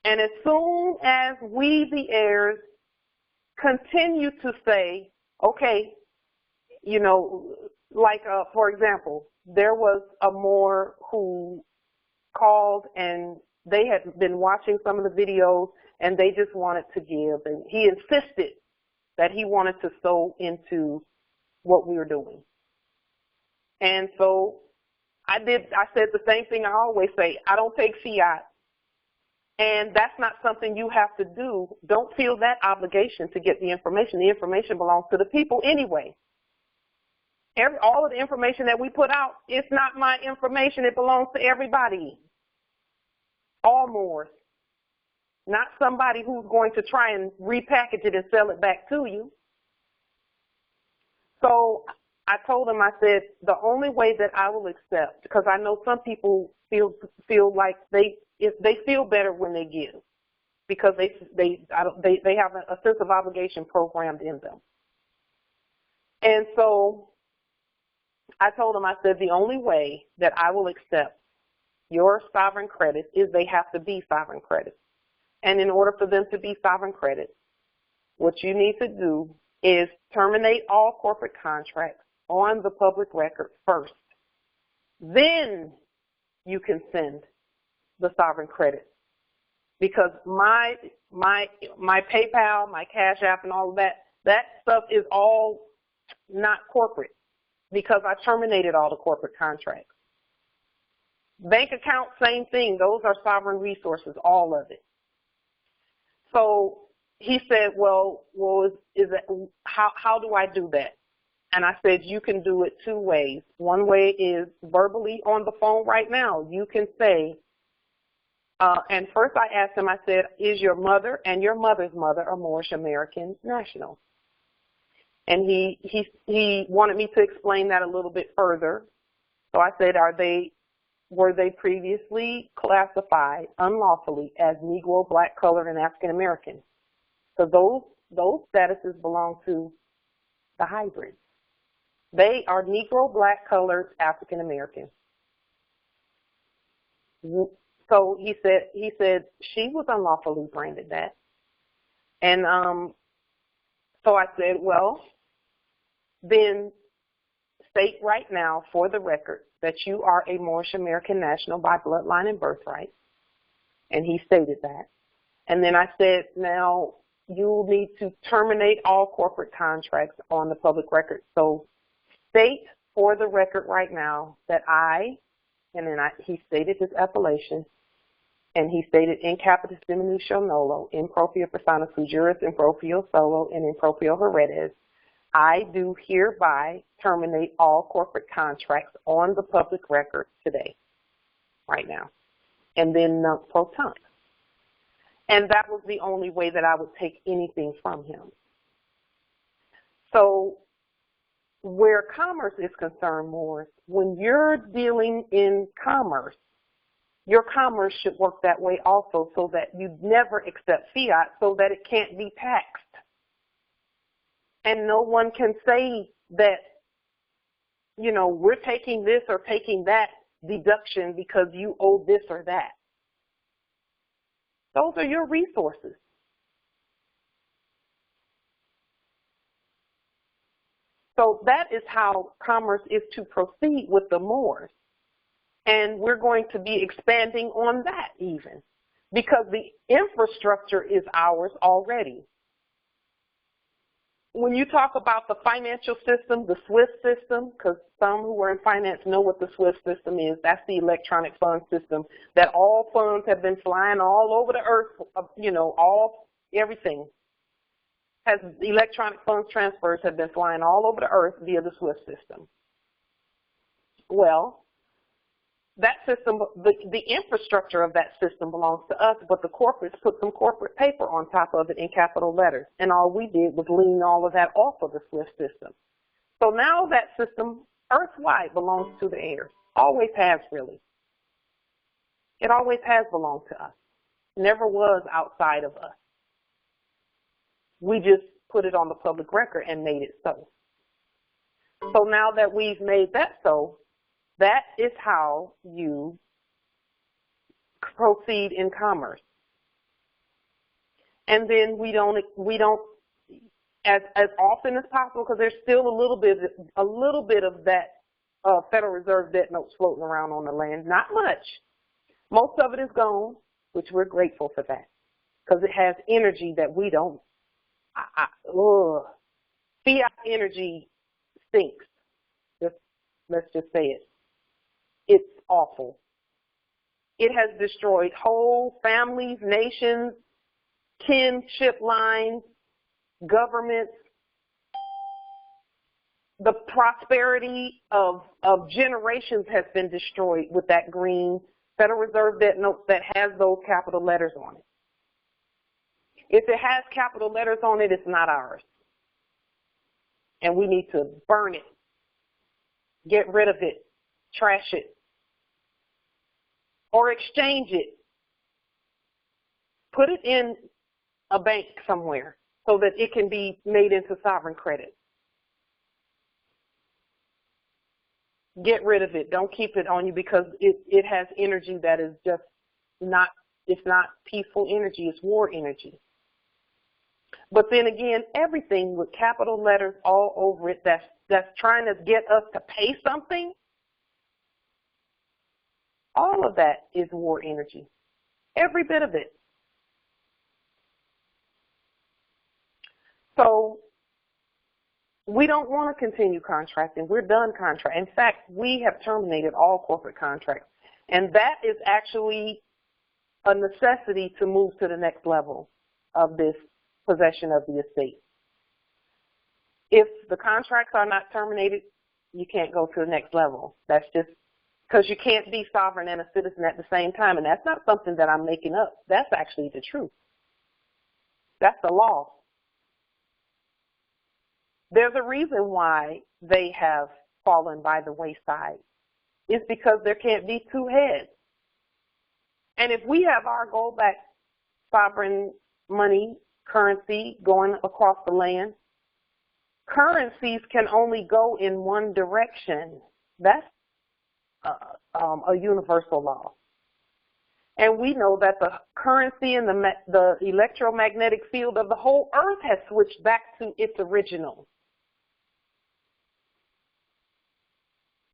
And as soon as we, the heirs, continue to say, okay, you know, like, for example, there was a Moor who called and they had been watching some of the videos and they just wanted to give, and he insisted that he wanted to sow into what we were doing. And so I said the same thing I always say, I don't take fiat. And that's not something you have to do. Don't feel that obligation to get the information. The information belongs to the people anyway. All of the information that we put out, it's not my information. It belongs to everybody. All Moors. Not somebody who's going to try and repackage it and sell it back to you. So I told him, I said, the only way that I will accept, because I know some people feel like they feel better when they give, because they have a sense of obligation programmed in them. And so I told him, I said, the only way that I will accept your sovereign credit is they have to be sovereign credit. And in order for them to be sovereign credit, what you need to do is terminate all corporate contracts on the public record first. Then you can send the sovereign credit. Because my PayPal, my Cash App, and all of that stuff is all not corporate because I terminated all the corporate contracts. Bank account, same thing. Those are sovereign resources, all of it. So he said, well, how do I do that? And I said, you can do it 2 ways. One way is verbally on the phone right now. You can say, and first I asked him, I said, is your mother and your mother's mother a Moorish American national? And he wanted me to explain that a little bit further. So I said, were they previously classified unlawfully as Negro, black, colored, and African American? So those statuses belong to the hybrids. They are Negro, black, colored, African American. So he said she was unlawfully branded that. And so I said, well, then state right now for the record that you are a Moorish American national by bloodline and birthright. And he stated that. And then I said, now you need to terminate all corporate contracts on the public record. So state for the record right now that he stated his appellation, and he stated in capitis diminutio nolo, in propria persona sui juris, in proprio solo, and in proprio heredes, I do hereby terminate all corporate contracts on the public record today, right now, and then nunc pro tunc. And that was the only way that I would take anything from him. So where commerce is concerned, Morris, when you're dealing in commerce, your commerce should work that way also, so that you never accept fiat, so that it can't be taxed. And no one can say that, you know, we're taking this or taking that deduction because you owe this or that. Those are your resources. So that is how commerce is to proceed with the Moors. And we're going to be expanding on that even, because the infrastructure is ours already. When you talk about the financial system, the SWIFT system, because some who are in finance know what the SWIFT system is, that's the electronic fund system that all funds have been flying all over the earth, you know, everything. Electronic funds transfers have been flying all over the earth via the SWIFT system. Well, that system, the infrastructure of that system belongs to us, but the corporates put some corporate paper on top of it in capital letters, and all we did was lean all of that off of the SWIFT system. So now that system, earth-wide, belongs to the heirs. Always has, really. It always has belonged to us. Never was outside of us. We just put it on the public record and made it so. So now that we've made that so, that is how you proceed in commerce. And then we don't as often as possible, because there's still a little bit of that Federal Reserve debt notes floating around on the land. Not much. Most of it is gone, which we're grateful for that, because it has energy that we don't. Fiat energy stinks. Let's just say it. It's awful. It has destroyed whole families, nations, kinship lines, governments. The prosperity of generations has been destroyed with that green Federal Reserve debt note that has those capital letters on it. If it has capital letters on it, it's not ours. And we need to burn it, get rid of it, trash it, or exchange it. Put it in a bank somewhere so that it can be made into sovereign credit. Get rid of it. Don't keep it on you, because it has energy that is just not, it's not peaceful energy, it's war energy. But then again, everything with capital letters all over it that's trying to get us to pay something, all of that is war energy. Every bit of it. So we don't want to continue contracting. We're done contracting. In fact, we have terminated all corporate contracts. And that is actually a necessity to move to the next level of this possession of the estate. If the contracts are not terminated, you can't go to the next level. That's just because you can't be sovereign and a citizen at the same time. And that's not something that I'm making up. That's actually the truth. That's the law. There's a reason why they have fallen by the wayside. It's because there can't be two heads. And if we have our gold-backed sovereign money, currency going across the land, currencies can only go in one direction. That's a universal law. And we know that the currency and the electromagnetic field of the whole earth has switched back to its original.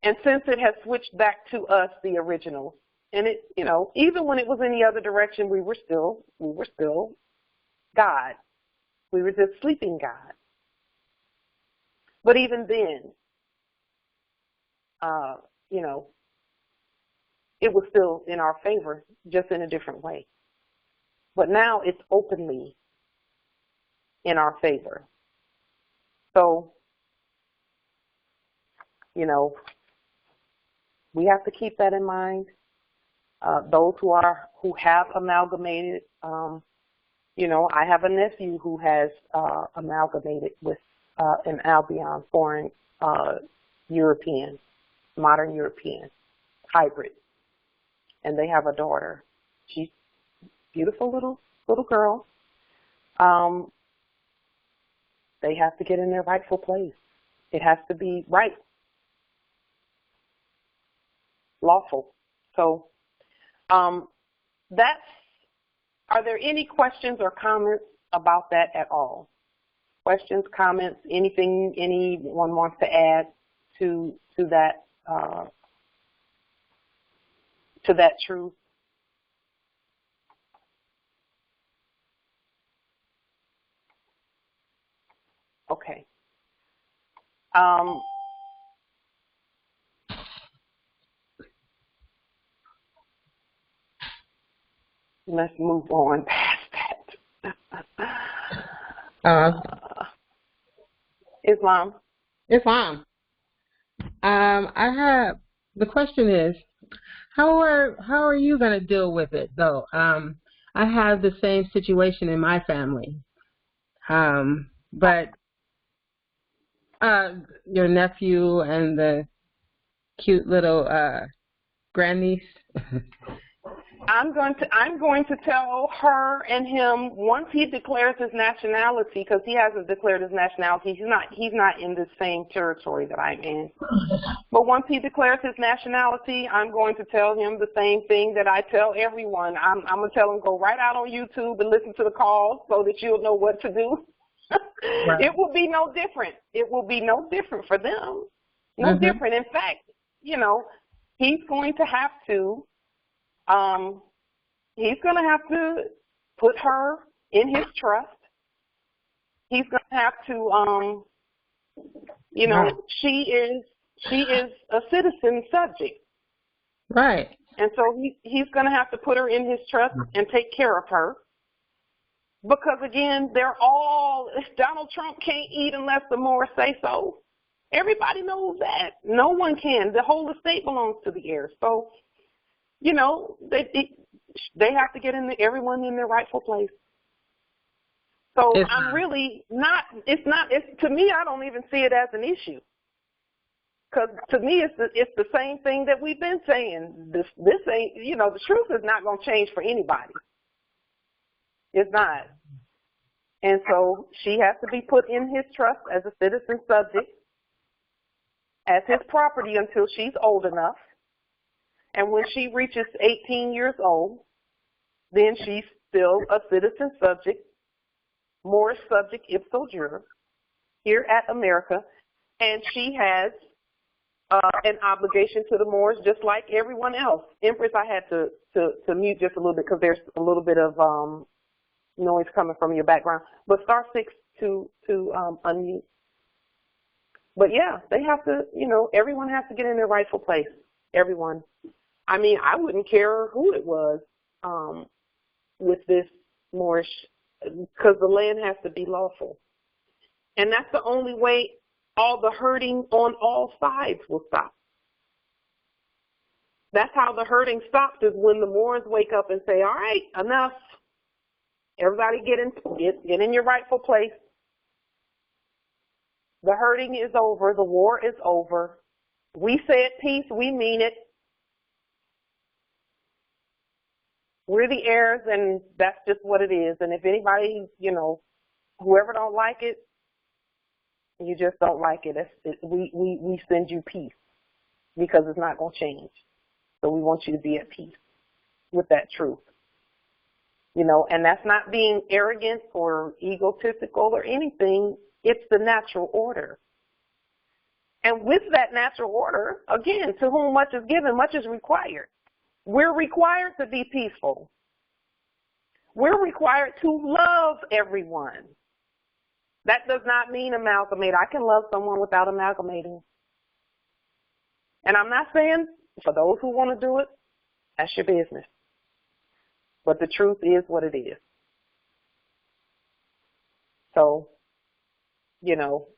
And since it has switched back to us, the original, and it, you know, even when it was in the other direction, we were still God. We were just sleeping God. But even then, you know, it was still in our favor, just in a different way. But now it's openly in our favor. So, you know, we have to keep that in mind. Those who have amalgamated, you know, I have a nephew who has amalgamated with an Albion, foreign European, modern European hybrid, and they have a daughter. She's a beautiful little girl. They have to get in their rightful place. It has to be right, lawful. So are there any questions or comments about that at all? Questions, comments, anything anyone wants to add to that truth? Okay. Let's move on past that. Islam. The question is, how are you going to deal with it though? I have the same situation in my family, but your nephew and the cute little grandniece. I'm going to tell her and him once he declares his nationality, because he hasn't declared his nationality. He's not in the same territory that I'm in. But once he declares his nationality, I'm going to tell him the same thing that I tell everyone. I'm going to tell him, go right out on YouTube and listen to the calls so that you'll know what to do. Right. It will be no different. It will be no different for them. No different. In fact, you know, he's going to have to put her in his trust. He's going to have to, you know, she is a citizen subject. Right. And so he's going to have to put her in his trust and take care of her. Because, again, Donald Trump can't eat unless the Moors say so. Everybody knows that. No one can. The whole estate belongs to the heirs. So, you know, they have to get everyone in their rightful place. So I'm really not, to me, I don't even see it as an issue. Because to me, it's the same thing that we've been saying. This ain't, you know, the truth is not going to change for anybody. It's not. And so she has to be put in his trust as a citizen subject, as his property until she's old enough. And when she reaches 18 years old, then she's still a citizen subject, Moorish subject ipso jure, here at America, and she has an obligation to the Moors just like everyone else. Empress, I had to mute just a little bit because there's a little bit of noise coming from your background. But star 6 to unmute. But yeah, they have to, you know, everyone has to get in their rightful place. Everyone. I mean, I wouldn't care who it was with this Moorish, because the land has to be lawful. And that's the only way all the hurting on all sides will stop. That's how the hurting stops, is when the Moors wake up and say, all right, enough. Everybody get in your rightful place. The hurting is over. The war is over. We said peace. We mean it. We're the heirs, and that's just what it is. And if anybody, you know, whoever don't like it, you just don't like it. We send you peace, because it's not going to change. So we want you to be at peace. with that truth. You know, and that's not being arrogant or egotistical or anything. It's the natural order. And with that natural order, again, to whom much is given, much is required. We're required to be peaceful. We're required to love everyone. That does not mean amalgamate. I can love someone without amalgamating. And I'm not saying for those who want to do it, that's your business. But the truth is what it is. So, you know,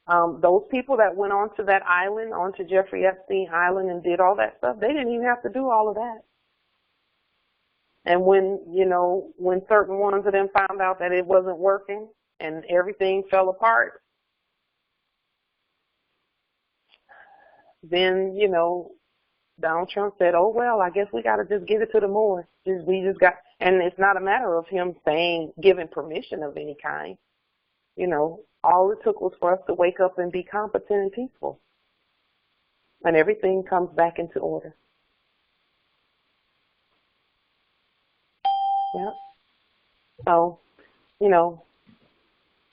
those people that went onto that island, onto Jeffrey Epstein Island and did all that stuff, they didn't even have to do all of that. And when, you know, when certain ones of them found out that it wasn't working and everything fell apart, then, you know, Donald Trump said, oh, well, I guess we got to just give it to the Moors. And it's not a matter of him giving permission of any kind. You know, all it took was for us to wake up and be competent and peaceful. And everything comes back into order. Yep. So, you know.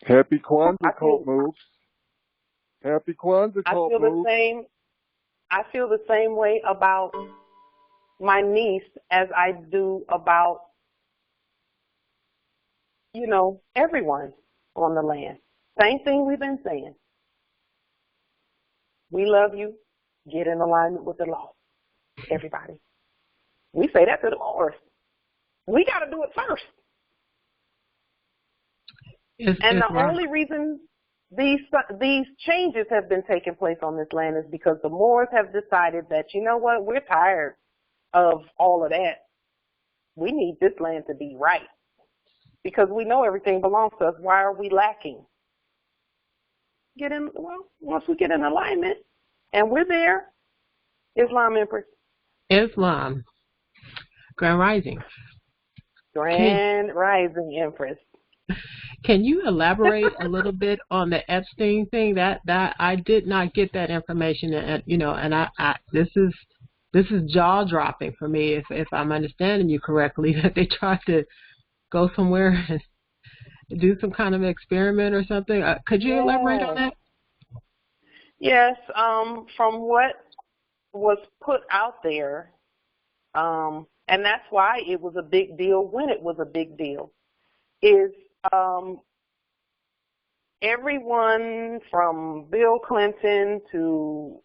Happy Kwanzaa cult moves. Happy Kwanzaa cult moves. I feel the same way about my niece as I do about, you know, everyone on the land. Same thing we've been saying. We love you. Get in alignment with the law. Everybody. We say that to the Moors. We got to do it first. And the only reason these changes have been taking place on this land is because the Moors have decided that, you know what, we're tired of all of that. We need this land to be right because we know everything belongs to us. Why are we lacking? Once we get in alignment and we're there, Islam, Empress. Islam. Grand Rising. Grand Rising, Empress. Can you elaborate a little bit on the Epstein thing? That I did not get that information, and you know, and I this is jaw dropping for me if I'm understanding you correctly. That they tried to go somewhere and do some kind of experiment or something. Could you elaborate on that? Yes. From what was put out there, and that's why it was a big deal when it was a big deal, is everyone from Bill Clinton to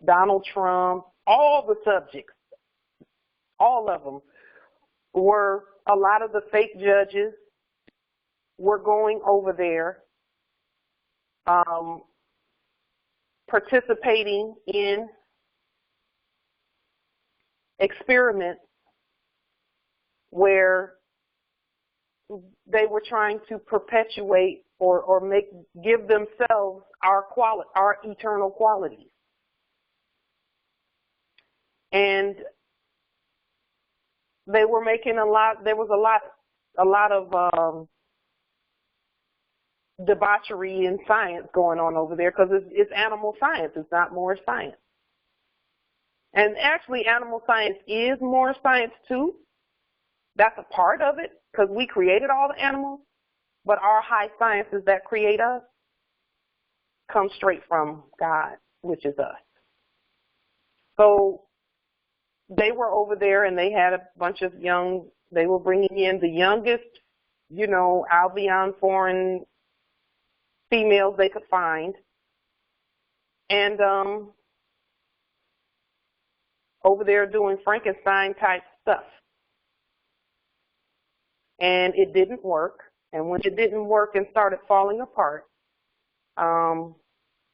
Donald Trump, all the subjects, all of them, were a lot of the fake judges were going over there, participating in experiments where they were trying to perpetuate or give themselves our eternal qualities. And they were making there was a lot of debauchery in science going on over there because it's animal science. It's not more science. And actually animal science is more science too. That's a part of it because we created all the animals, but our high sciences that create us come straight from God, which is us. So they were over there and they had a bunch of they were bringing in the youngest, you know, Albion foreign females they could find. And over there doing Frankenstein type stuff. And it didn't work. And when it didn't work and started falling apart,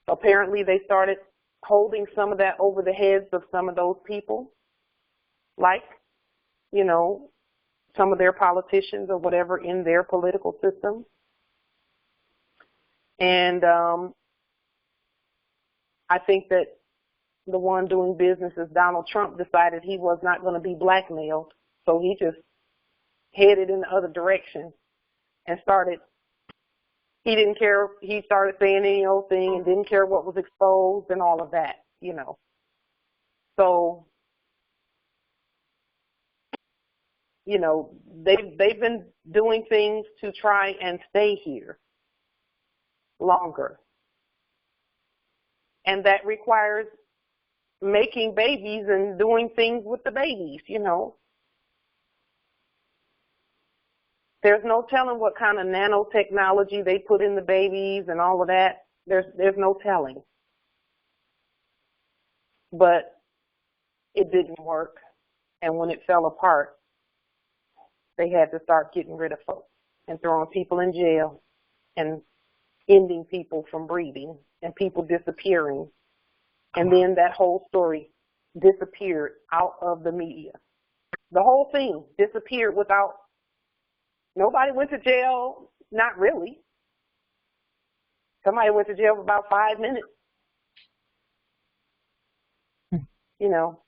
apparently they started holding some of that over the heads of some of those people, like, you know, some of their politicians or whatever in their political system. And I think that the one doing business is Donald Trump decided he was not going to be blackmailed, so he just headed in the other direction and he didn't care, he started saying any old thing and didn't care what was exposed and all of that, you know. So you know, they've been doing things to try and stay here longer. And that requires making babies and doing things with the babies, you know. There's no telling what kind of nanotechnology they put in the babies and all of that. There's no telling. But it didn't work. And when it fell apart, they had to start getting rid of folks and throwing people in jail and ending people from breeding and people disappearing. And then that whole story disappeared out of the media. The whole thing disappeared without, nobody went to jail, not really. Somebody went to jail for about 5 minutes. You know,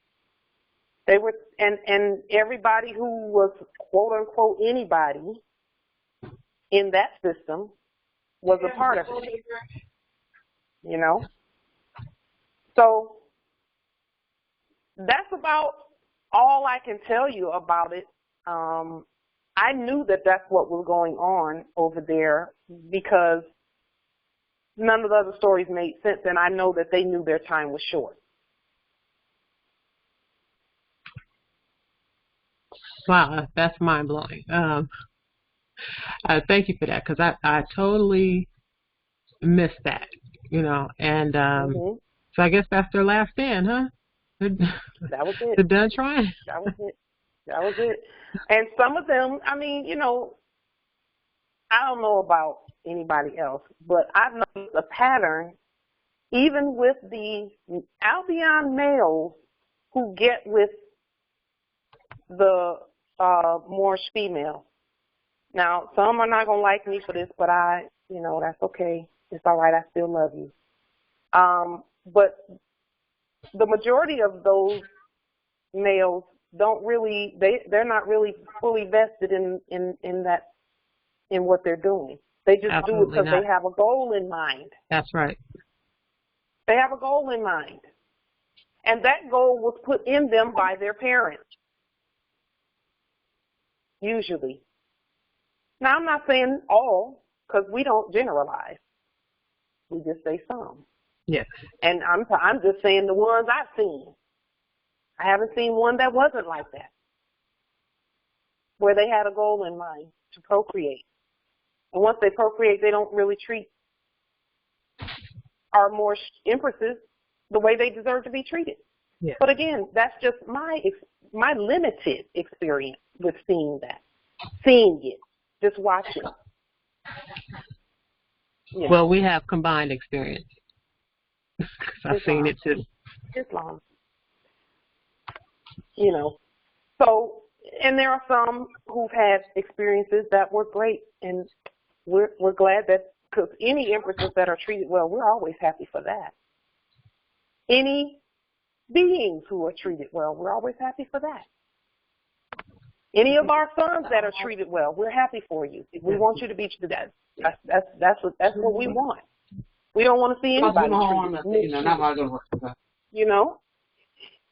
they were, and everybody who was quote unquote anybody in that system was a part of it. You know? So that's about all I can tell you about it. I knew that that's what was going on over there because none of the other stories made sense, and I know that they knew their time was short. Wow, that's mind-blowing. Thank you for that, because I totally missed that, you know, and so I guess that's their last stand, huh? That was it. They're done trying. That was it. That was it. And some of them, I mean, you know, I don't know about anybody else, but I've noticed a pattern even with the albion males who get with the Moorish female. Now, some are not going to like me for this, but you know, that's okay. It's all right. I still love you. But the majority of those males don't really, they're not really fully vested in what they're doing. They just Absolutely do it because they have a goal in mind. That's right. They have a goal in mind. And that goal was put in them by their parents, usually. Now, I'm not saying all, because we don't generalize. We just say some. Yes. And I'm just saying the ones I've seen. I haven't seen one that wasn't like that, where they had a goal in mind to procreate. And once they procreate, they don't really treat our more empresses the way they deserve to be treated. Yes. But again, that's just my limited experience with seeing it, just watching. Yeah. Well, we have combined experience. I've seen it too. Islam. You know, so, and there are some who've had experiences that were great, and we're glad that, because any empresses that are treated well, we're always happy for that. Any beings who are treated well, we're always happy for that. Any of our sons that are treated well, we're happy for you. We want you to be treated. That's what we want. We don't want to see anybody mistreated. You know,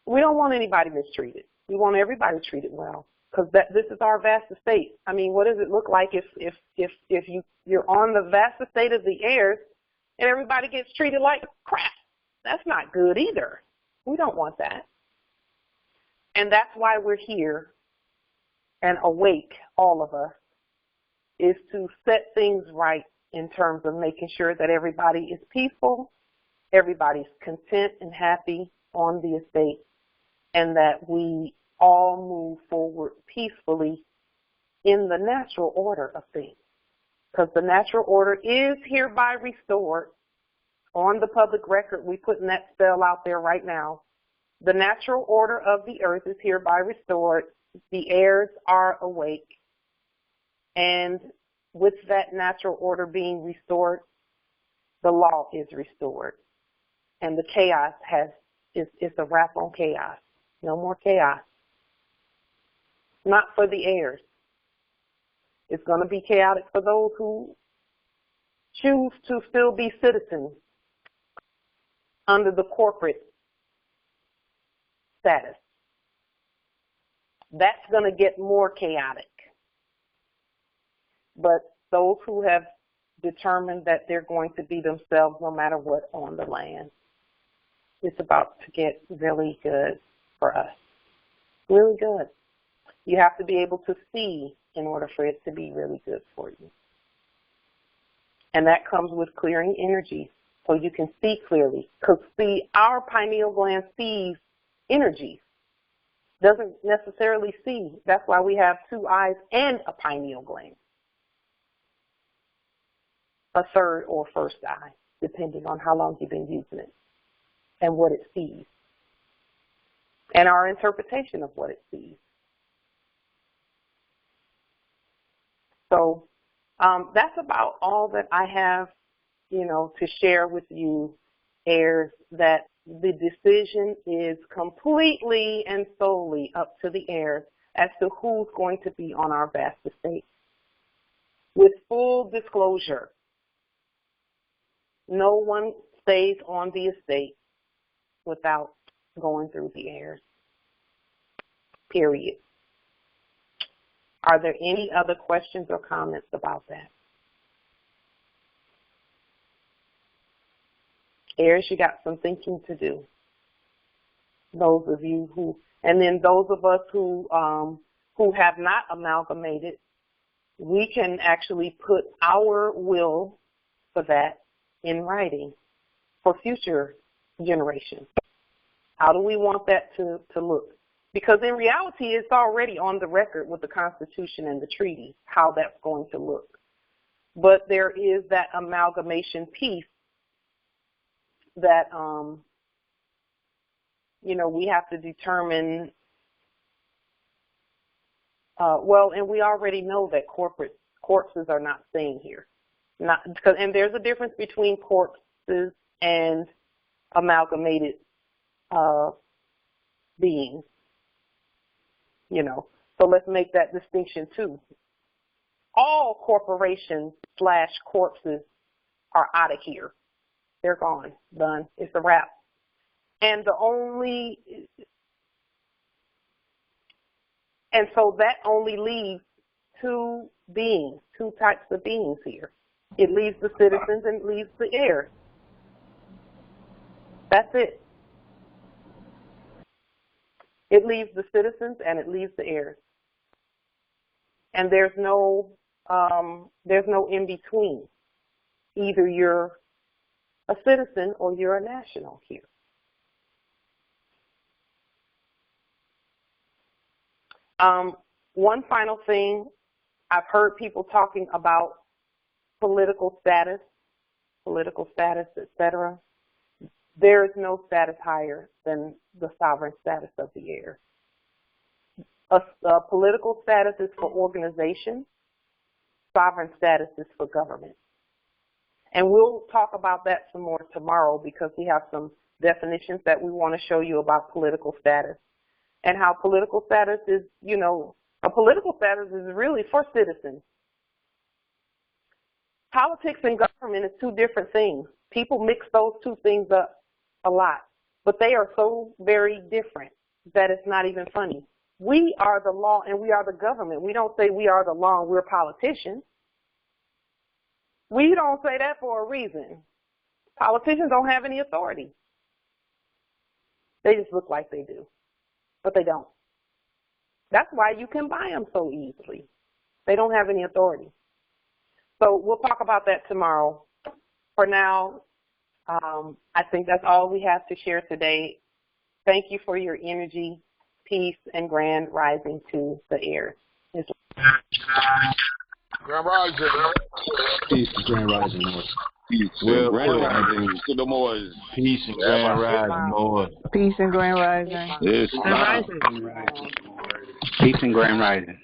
we don't want anybody mistreated. We want everybody treated well, because this is our vast estate. I mean, what does it look like if you're on the vast estate of the heirs and everybody gets treated like crap? That's not good either. We don't want that. And that's why we're here and awake, all of us, is to set things right in terms of making sure that everybody is peaceful, everybody's content and happy on the estate, and that we all move forward peacefully in the natural order of things. Because the natural order is hereby restored. On the public record, we're putting that spell out there right now. The natural order of the earth is hereby restored. The heirs are awake. And with that natural order being restored, the law is restored. And the chaos is a wrap on chaos. No more chaos. Not for the heirs. It's going to be chaotic for those who choose to still be citizens under the corporate status. that's going to get more chaotic. But those who have determined that they're going to be themselves no matter what on the land, it's about to get really good for us. Really good. You have to be able to see in order for it to be really good for you. And that comes with clearing energy so you can see clearly. Because, see, our pineal gland sees energy, doesn't necessarily see. That's why we have two eyes and a pineal gland. A third or first eye, depending on how long you've been using it and what it sees, and our interpretation of what it sees. So that's about all that I have, to share with you, heirs, that the decision is completely and solely up to the heirs as to who's going to be on our vast estate. With full disclosure, no one stays on the estate without going through the heirs, period. Are there any other questions or comments about that? Heirs, you got some thinking to do. Those of you who, and then those of us who have not amalgamated, we can actually put our will for that in writing for future generations. How do we want that to look? Because in reality, it's already on the record with the Constitution and the treaty, how that's going to look. But there is that amalgamation piece that, we have to determine, and we already know that corpses are not staying here. And there's a difference between corpses and amalgamated beings, So let's make that distinction too. All corporations / corpses are out of here. They're gone, done. It's a wrap. And so that only leaves two types of beings here. It leaves the citizens and it leaves the heirs. That's it. It leaves the citizens and it leaves the heirs. And there's no in between. Either you're a citizen or you're a national here. One final thing, I've heard people talking about political status, etc. There is no status higher than the sovereign status of the heir. A political status is for organization. Sovereign status is for government. And we'll talk about that some more tomorrow because we have some definitions that we want to show you about political status and how political status is, a political status is really for citizens. Politics and government is two different things. People mix those two things up a lot, but they are so very different that it's not even funny. We are the law and we are the government. We don't say we are the law and we're politicians. We don't say that for a reason. Politicians don't have any authority. They just look like they do, but they don't. That's why you can buy them so easily. They don't have any authority. So we'll talk about that tomorrow. For now, I think that's all we have to share today. Thank you for your energy, peace, and grand rising to the heirs. Grand Rising. Peace and grand rising, Lord. Peace and grand rising to the Moors. Peace and grand rising, Lord. Peace and grand rising. Yes, Grand rising. Peace and grand rising.